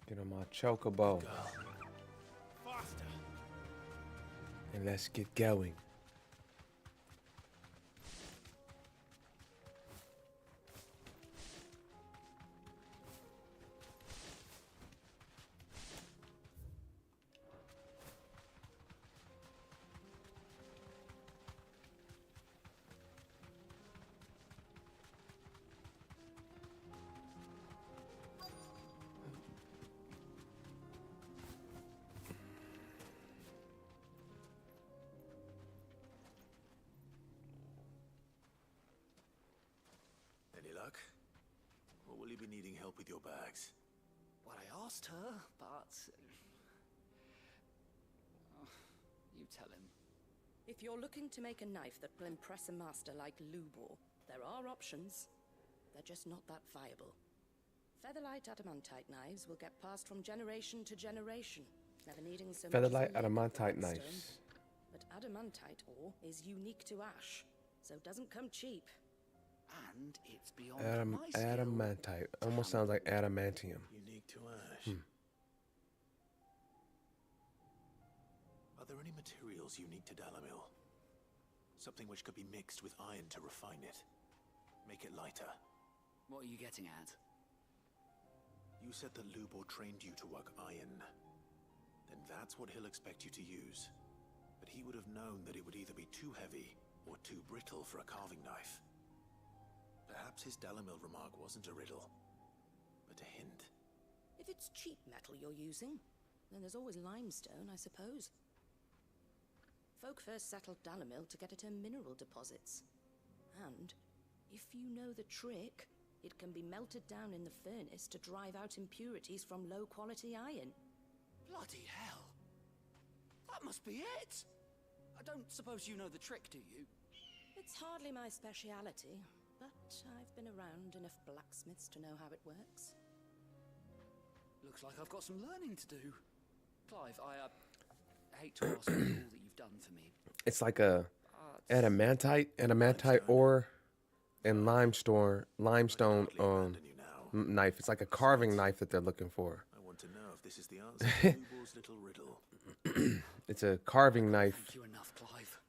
Speaker 1: Get on my chocobo.
Speaker 12: Faster.
Speaker 1: And let's get going.
Speaker 4: Any luck? Or will you be needing help with your bags?
Speaker 21: Well, I asked her, but... you tell him.
Speaker 11: If you're looking to make a knife that will impress a master like Lubor, there are options. They're just not that viable. Featherlight adamantite knives will get passed from generation to generation, never needing so much as a
Speaker 1: Featherlight
Speaker 11: lick of
Speaker 1: adamantite
Speaker 11: grindstone.
Speaker 1: knives.
Speaker 11: But adamantite ore is unique to ash, so it doesn't come cheap.
Speaker 21: And it's beyond my skill.
Speaker 1: Adamantite. Almost sounds like adamantium.
Speaker 4: Unique to ash. Are there any materials unique to Dalamil? Something which could be mixed with iron to refine it. Make it lighter.
Speaker 21: What are you getting at?
Speaker 4: You said that Lubor trained you to work iron. Then that's what he'll expect you to use. But he would have known that it would either be too heavy or too brittle for a carving knife. Perhaps his Dalamil remark wasn't a riddle, but a hint.
Speaker 11: If it's cheap metal you're using, then there's always limestone, I suppose. Folk first settled Dalamil to get at her mineral deposits. And, if you know the trick, it can be melted down in the furnace to drive out impurities from low-quality iron.
Speaker 21: Bloody hell! That must be it! I don't suppose you know the trick, do you?
Speaker 11: It's hardly my speciality, but I've been around enough blacksmiths to know how it works.
Speaker 21: Looks like I've got some learning to do. Clive, I hate to ask you all that you've done for me.
Speaker 1: It's like a adamantite ore and limestone knife. It's like a carving knife that they're looking for.
Speaker 4: I want to know if this is the answer to Lubor's little riddle.
Speaker 1: It's a carving knife
Speaker 21: Thank you enough, Clive.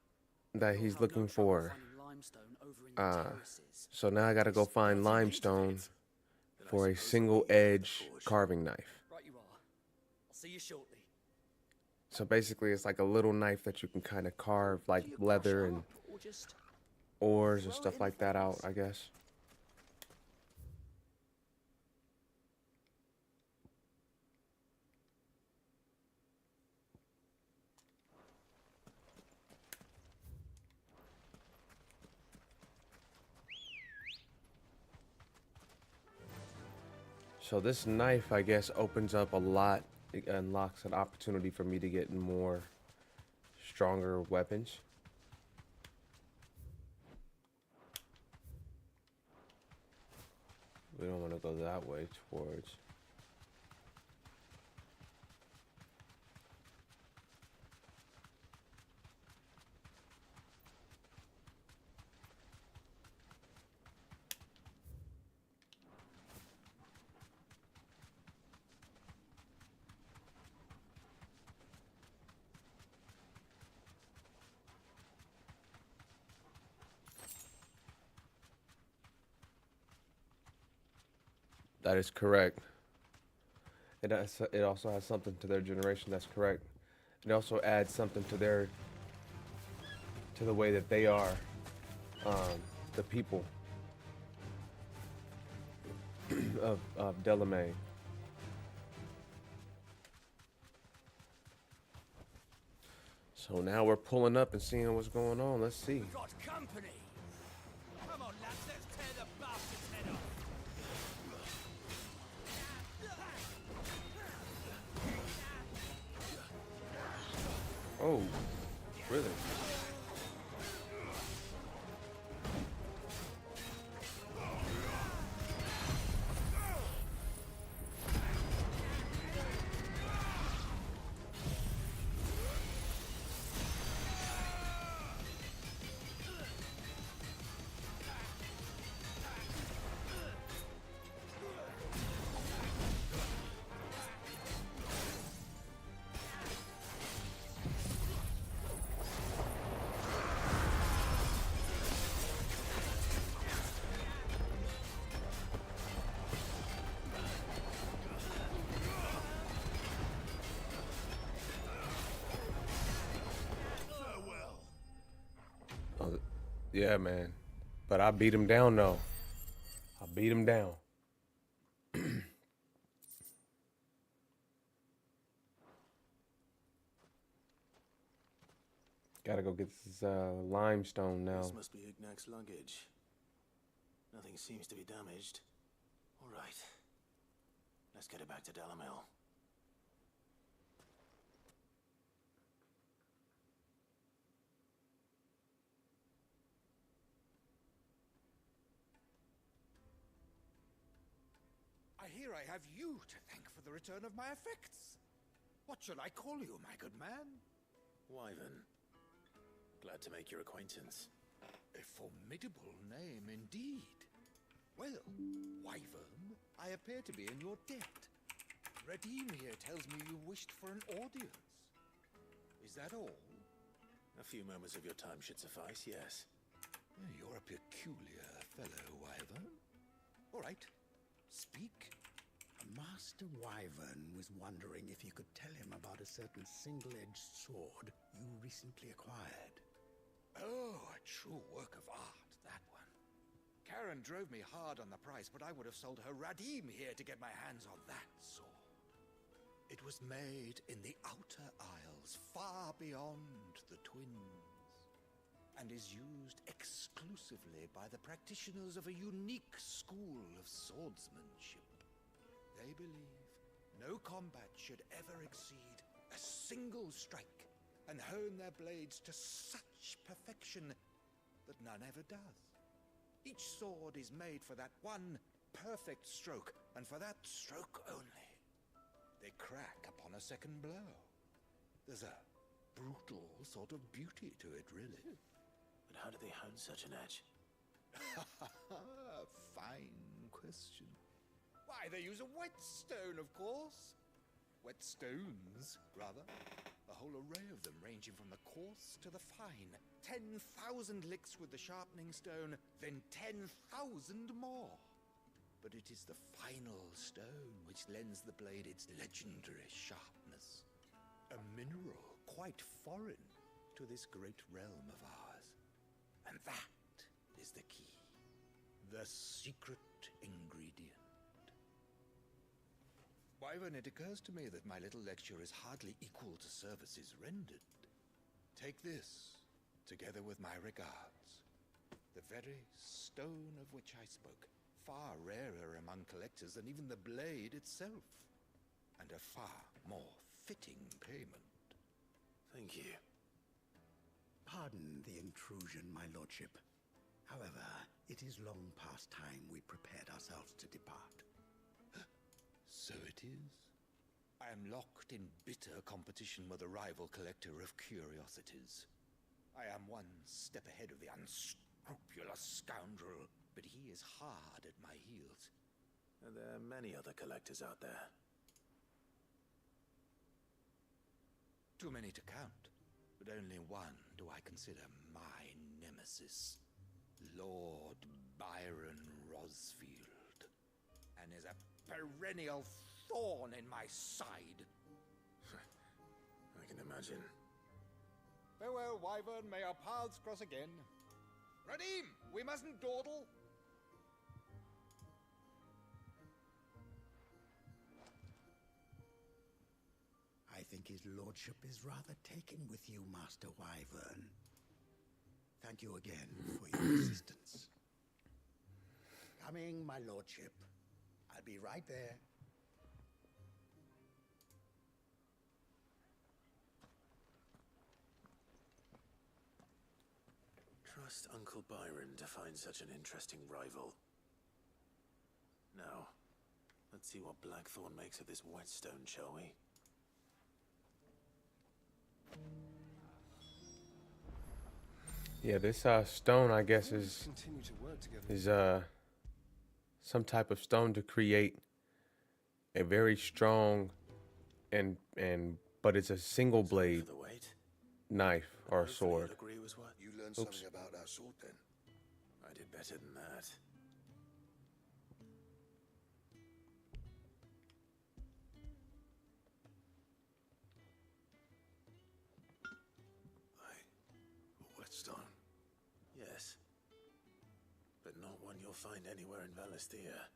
Speaker 1: that he's looking for.
Speaker 21: Limestone over in the terraces.
Speaker 1: So now I gotta go find limestone for a single edge carving knife.
Speaker 21: Right you are. I'll see you shortly.
Speaker 1: So basically it's like a little knife that you can kind of carve like leather and
Speaker 21: Or just
Speaker 1: ores and stuff like that out, I guess. So this knife, I guess, opens up a lot. It unlocks an opportunity for me to get more stronger weapons. that way towards. That is correct. It also has something to their generation. That's correct. It also adds something to the way that they are, the people of Delamain. So now we're pulling up and seeing what's going on. Let's see.
Speaker 8: We've got company. Come on, lads, let's tear the bastard's head off.
Speaker 1: Oh, really? Yeah, man. But I beat him down, though. I beat him down. Gotta go get this limestone now.
Speaker 3: This must be Ignac's luggage. Nothing seems to be damaged. All right. Let's get it back to Delamil.
Speaker 8: I hear I have you to thank for the return of my effects. What shall I call you, my good man?
Speaker 3: Wyvern. Glad to make your acquaintance.
Speaker 8: A formidable name indeed. Well, Wyvern, I appear to be in your debt. Redeem here tells me you wished for an audience. Is that all?
Speaker 3: A few moments of your time should suffice, yes.
Speaker 8: You're a peculiar fellow, Wyvern. All right, speak.
Speaker 6: Master Wyvern was wondering if you could tell him about a certain single-edged sword you recently acquired.
Speaker 8: Oh, a true work of art, that one. Karen drove me hard on the price, but I would have sold her Radim here to get my hands on that sword. It was made in the Outer Isles, far beyond the Twins, and is used exclusively by the practitioners of a unique school of swordsmanship. They believe no combat should ever exceed a single strike and hone their blades to such perfection that none ever does. Each sword is made for that one perfect stroke, and for that stroke only. They crack upon a second blow. There's a brutal sort of beauty to it, really.
Speaker 3: But how do they hone such an edge?
Speaker 8: Fine question. Why, they use a whetstone, of course. Whetstones, rather. A whole array of them, ranging from the coarse to the fine. 10,000 licks with the sharpening stone, then 10,000 more. But it is the final stone which lends the blade its legendary sharpness. A mineral quite foreign to this great realm of ours. And that is the key. The secret ingredient. Wyvern, it occurs to me that my little lecture is hardly equal to services rendered. Take this, together with my regards. The very stone of which I spoke, far rarer among collectors than even the blade itself, and a far more fitting payment.
Speaker 3: Thank you.
Speaker 6: Pardon the intrusion, my lordship. However, it is long past time we prepared ourselves to depart.
Speaker 14: is? I am locked in bitter competition with a rival collector of curiosities. I am one step ahead of the unscrupulous scoundrel, but he is hard at my heels.
Speaker 3: And there are many other collectors out there.
Speaker 14: Too many to count, but only one do I consider my nemesis. Lord Byron Rosfield, and is a perennial thorn in my side.
Speaker 3: I can imagine.
Speaker 14: Farewell, Wyvern, may our paths cross again. Radim, we mustn't dawdle.
Speaker 6: I think his lordship is rather taken with you, Master Wyvern. Thank you again for your assistance. Coming, my lordship. I'll be right there.
Speaker 3: Trust Uncle Byron to find such an interesting rival. Now, let's see what Blackthorn makes of this whetstone, shall we?
Speaker 1: Yeah, this stone, I guess, is some type of stone to create a very strong but it's a single blade knife or sword.
Speaker 3: Agree was what?
Speaker 16: You learned something about that sword then?
Speaker 3: I did better than that.
Speaker 16: A whetstone?
Speaker 3: Yes. But not one you'll find anywhere in Valisthea.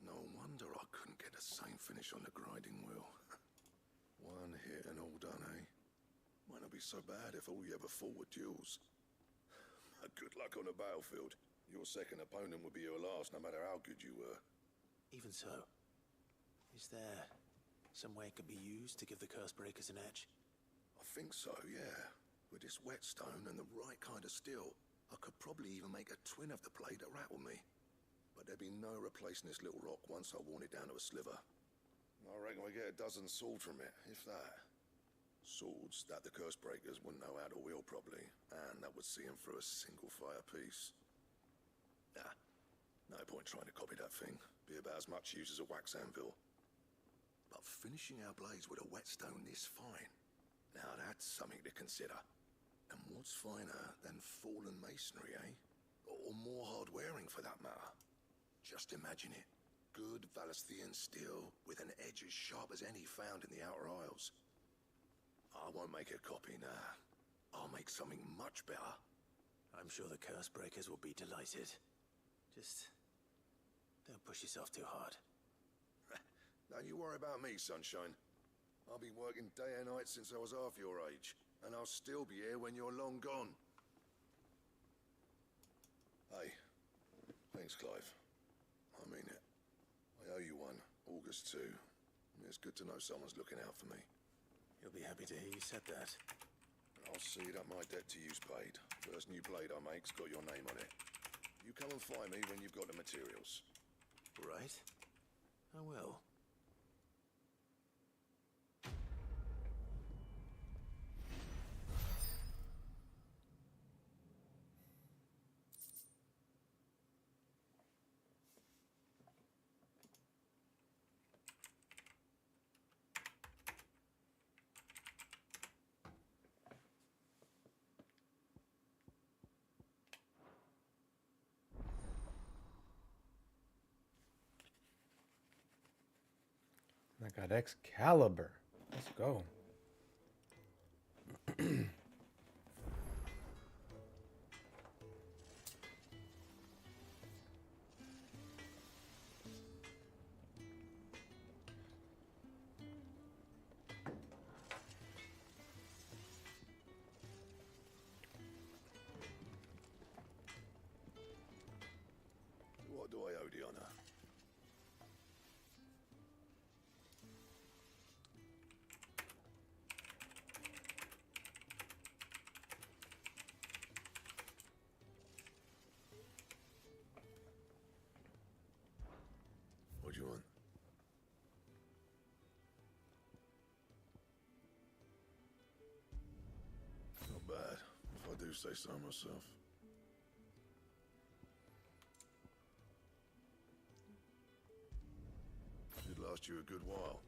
Speaker 16: No wonder I couldn't get the same finish on the grinding wheel. One hit and all done, eh? Might not be so bad if all you ever fought were duels. Good luck on the battlefield. Your second opponent would be your last, no matter how good you were.
Speaker 3: Even so, is there some way it could be used to give the curse breakers an edge?
Speaker 16: I think so, yeah. With this whetstone and the right kind of steel, I could probably even make a twin of the blade that rattled me. But there'd be no replacing this little rock once I worn it down to a sliver. I reckon we get a dozen swords from it, if that. Swords that the curse breakers wouldn't know how to wield properly, and that would see them through a single fire piece. Nah, no point trying to copy that thing. Be about as much use as a wax anvil. But finishing our blades with a whetstone this fine, now that's something to consider. And what's finer than fallen masonry, eh? Or more hard-wearing, for that matter. Just imagine it. Good Valisthean steel with an edge as sharp as any found in the Outer Isles. I won't make a copy, nah. I'll make something much better.
Speaker 3: I'm sure the curse breakers will be delighted. Just don't push yourself too hard.
Speaker 16: Don't you worry about me, sunshine. I've been working day and night since I was half your age, and I'll still be here when you're long gone. Hey, thanks, Clive. I mean it. I owe you one, August 2. It's good to know someone's looking out for me.
Speaker 3: You'll be happy to hear you said that.
Speaker 16: I'll see that my debt to you's paid. First new blade I make's got your name on it. You come and find me when you've got the materials.
Speaker 3: Right. I will.
Speaker 1: I got Excalibur. Let's go.
Speaker 16: What do I owe the honor? I do say so myself. Should last you a good while.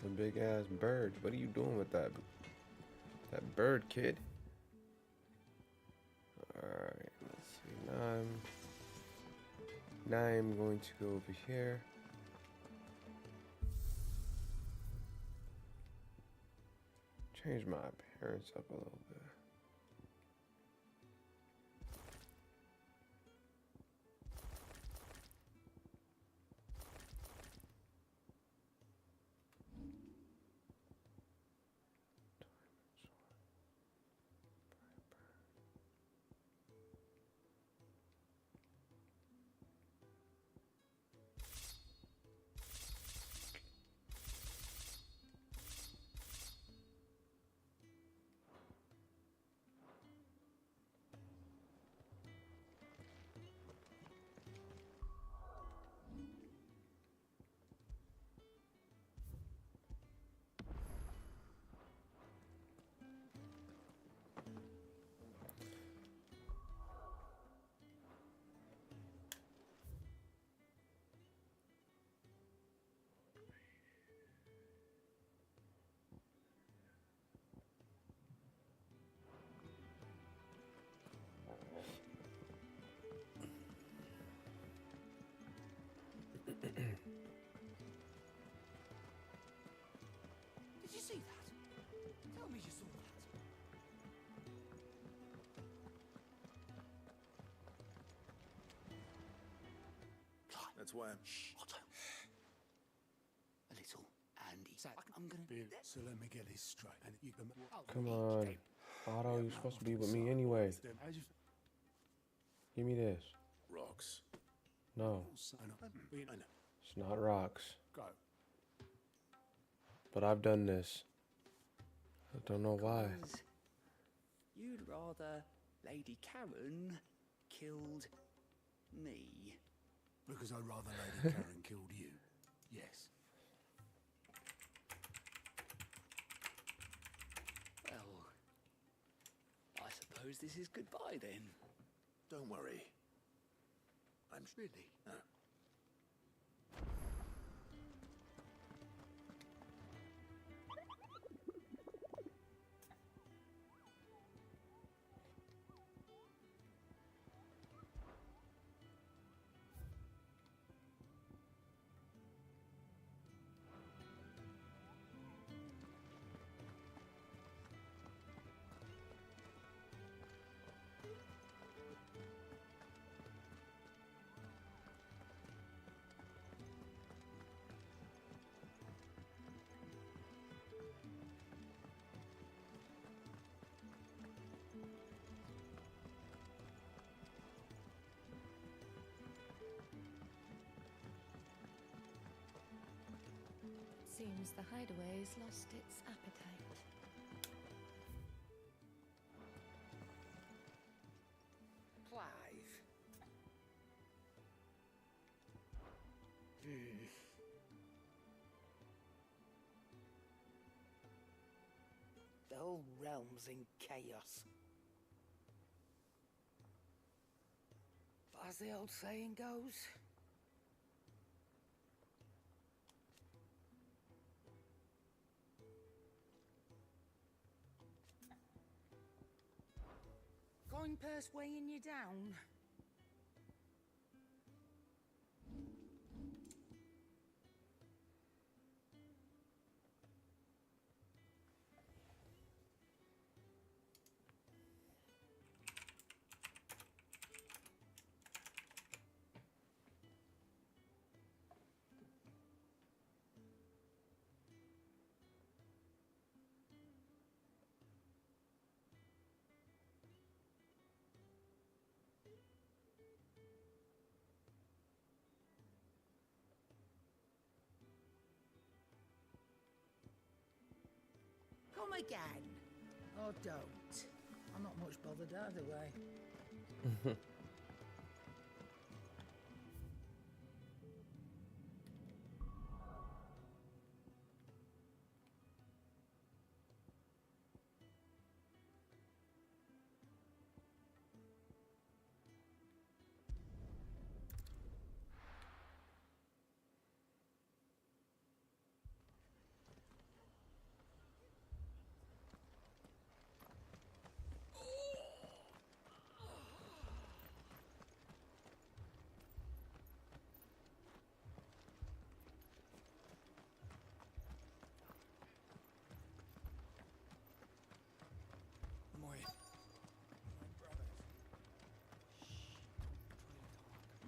Speaker 16: And
Speaker 1: The big ass bird. What are you doing with that bird, kid? Alright, let's see. Now I'm going to go over here. Change my appearance up a little bit.
Speaker 21: Did you see that? Tell me you saw that.
Speaker 4: That's why I'm...
Speaker 14: Otto. A little Andy. I'm gonna...
Speaker 8: So let me get this straight. And you can...
Speaker 1: Come on. Otto, you're supposed to be with me anyway. Give me this.
Speaker 16: Rocks.
Speaker 1: No.
Speaker 8: I know.
Speaker 1: It's not rocks.
Speaker 8: Go.
Speaker 1: But I've done this. I don't know why.
Speaker 14: You'd rather Lady Karen killed me.
Speaker 8: Because I'd rather Lady Karen killed you. Yes.
Speaker 14: Well, I suppose this is goodbye then.
Speaker 4: Don't worry. I'm...
Speaker 14: Really?
Speaker 4: No.
Speaker 5: Seems the hideaway's lost its appetite.
Speaker 18: Clive. The whole realm's in chaos. But as the old saying goes, coin purse weighing you down. Come again. Or don't. I'm not much bothered either way.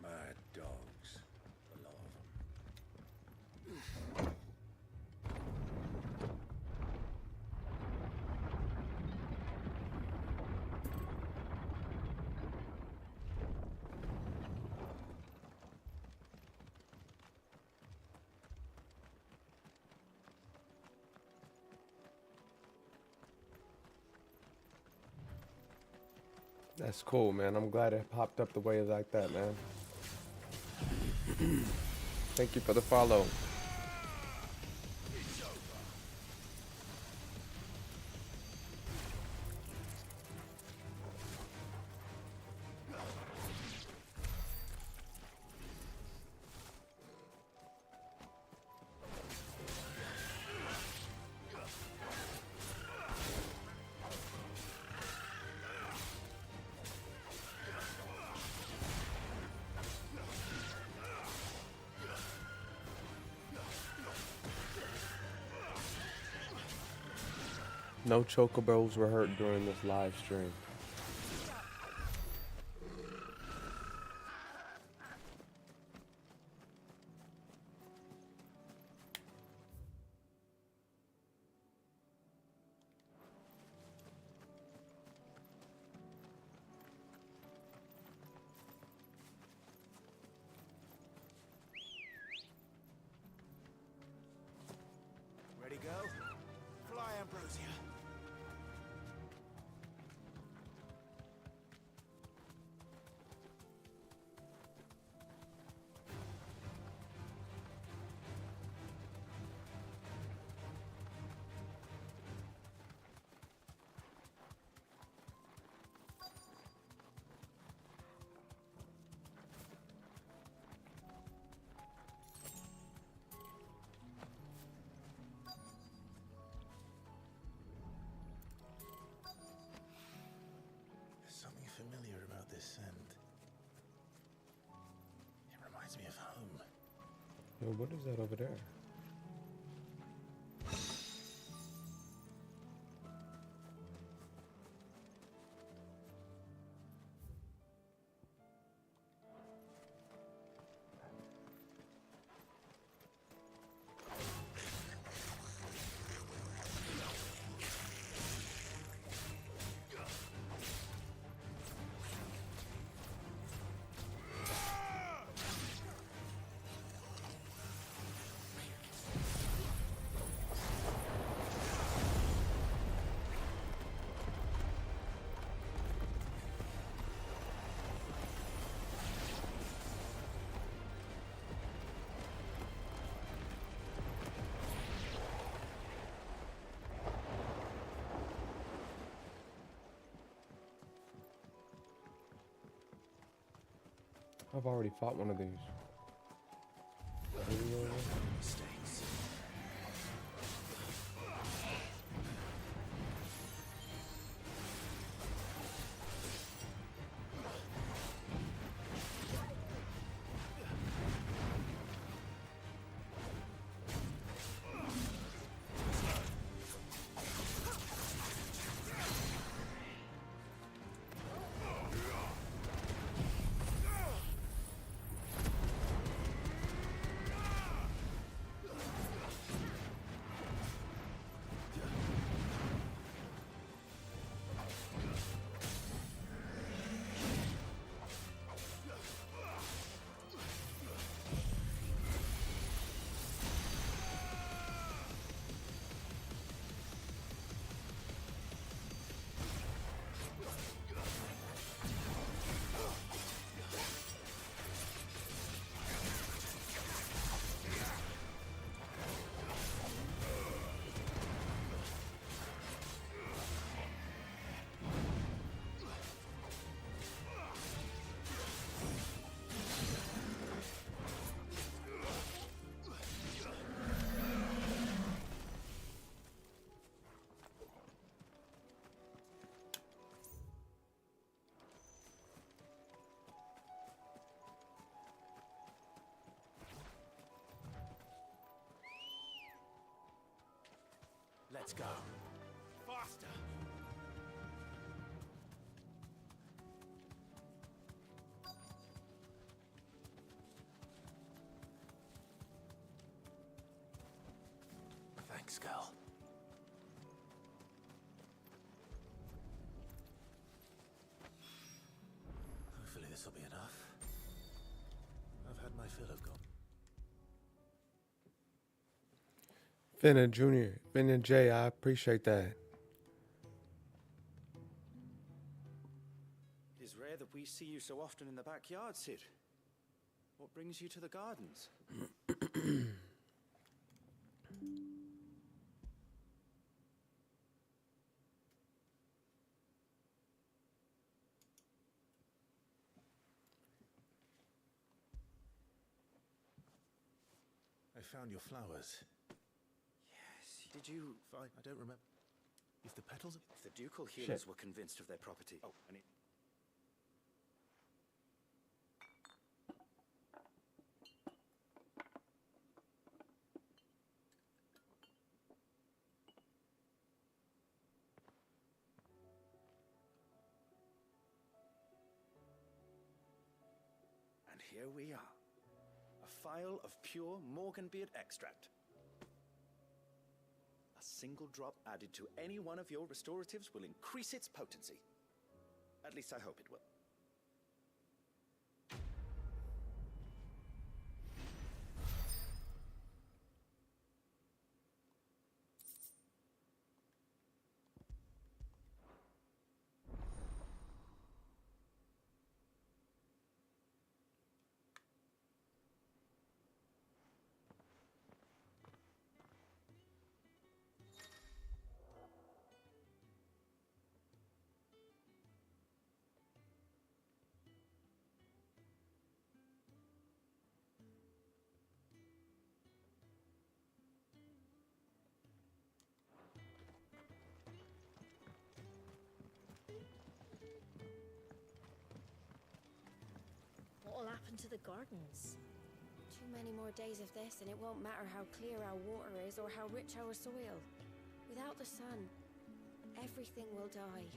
Speaker 14: Mad dogs. A lot of them.
Speaker 1: That's cool, man. I'm glad it popped up the way like that, man. Thank you for the follow. No chocobos were hurt during this live stream.
Speaker 12: Ready, go? Fly, Ambrosia.
Speaker 3: There's something familiar about this scent. It reminds me of home.
Speaker 1: Yo, what is that over there? I've already fought one of these.
Speaker 3: Mistakes.
Speaker 12: Let's go.
Speaker 8: Faster!
Speaker 12: Thanks, girl. Hopefully this will be enough. I've had my fill of gold.
Speaker 1: Finna Jr., Finna J, I appreciate that.
Speaker 9: It's rare that we see you so often in the backyard, Sid. What brings you to the gardens?
Speaker 12: I found your flowers.
Speaker 9: Yes, did you...
Speaker 12: Fine, I don't remember. If the petals...
Speaker 9: If the ducal healers were convinced of their property... Oh, and it... And here we are. A phial of pure Morganbeard extract. A single drop added to any one of your restoratives will increase its potency. At least I hope it will.
Speaker 2: What'll happen to the gardens?
Speaker 10: Too many more days of this, and it won't matter how clear our water is or how rich our soil. Without the sun, everything will die.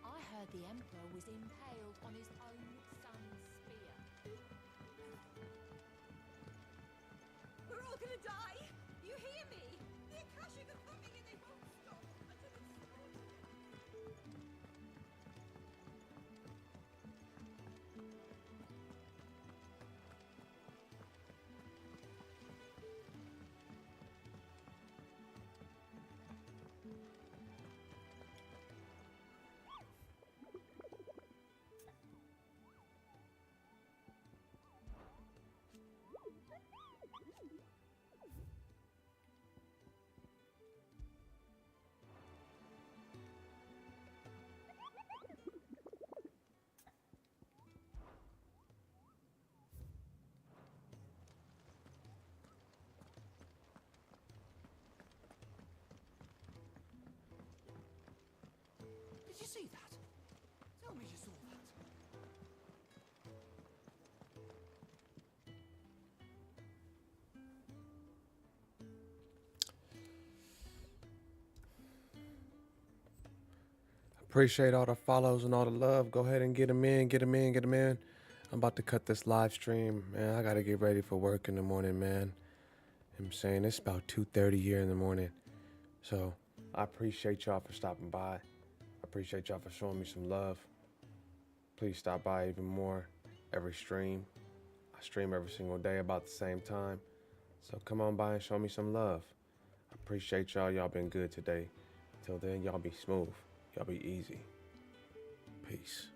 Speaker 22: I heard the Emperor was impaled on his own son's spear.
Speaker 23: We're all gonna die! You hear me? The Akashic are coming and they won't stop until it's slaughtered.
Speaker 21: Did you see that? Tell me you saw that.
Speaker 1: Appreciate all the follows and all the love. Go ahead and get them in, get them in, get them in. I'm about to cut this live stream. Man, I got to get ready for work in the morning, man. I'm saying it's about 2:30 here in the morning. So I appreciate y'all for stopping by. I appreciate y'all for showing me some love. Please stop by even more every stream. I stream every single day about the same time. So come on by and show me some love. I appreciate y'all. Y'all been good today. Till then, y'all be smooth. Y'all be easy. Peace.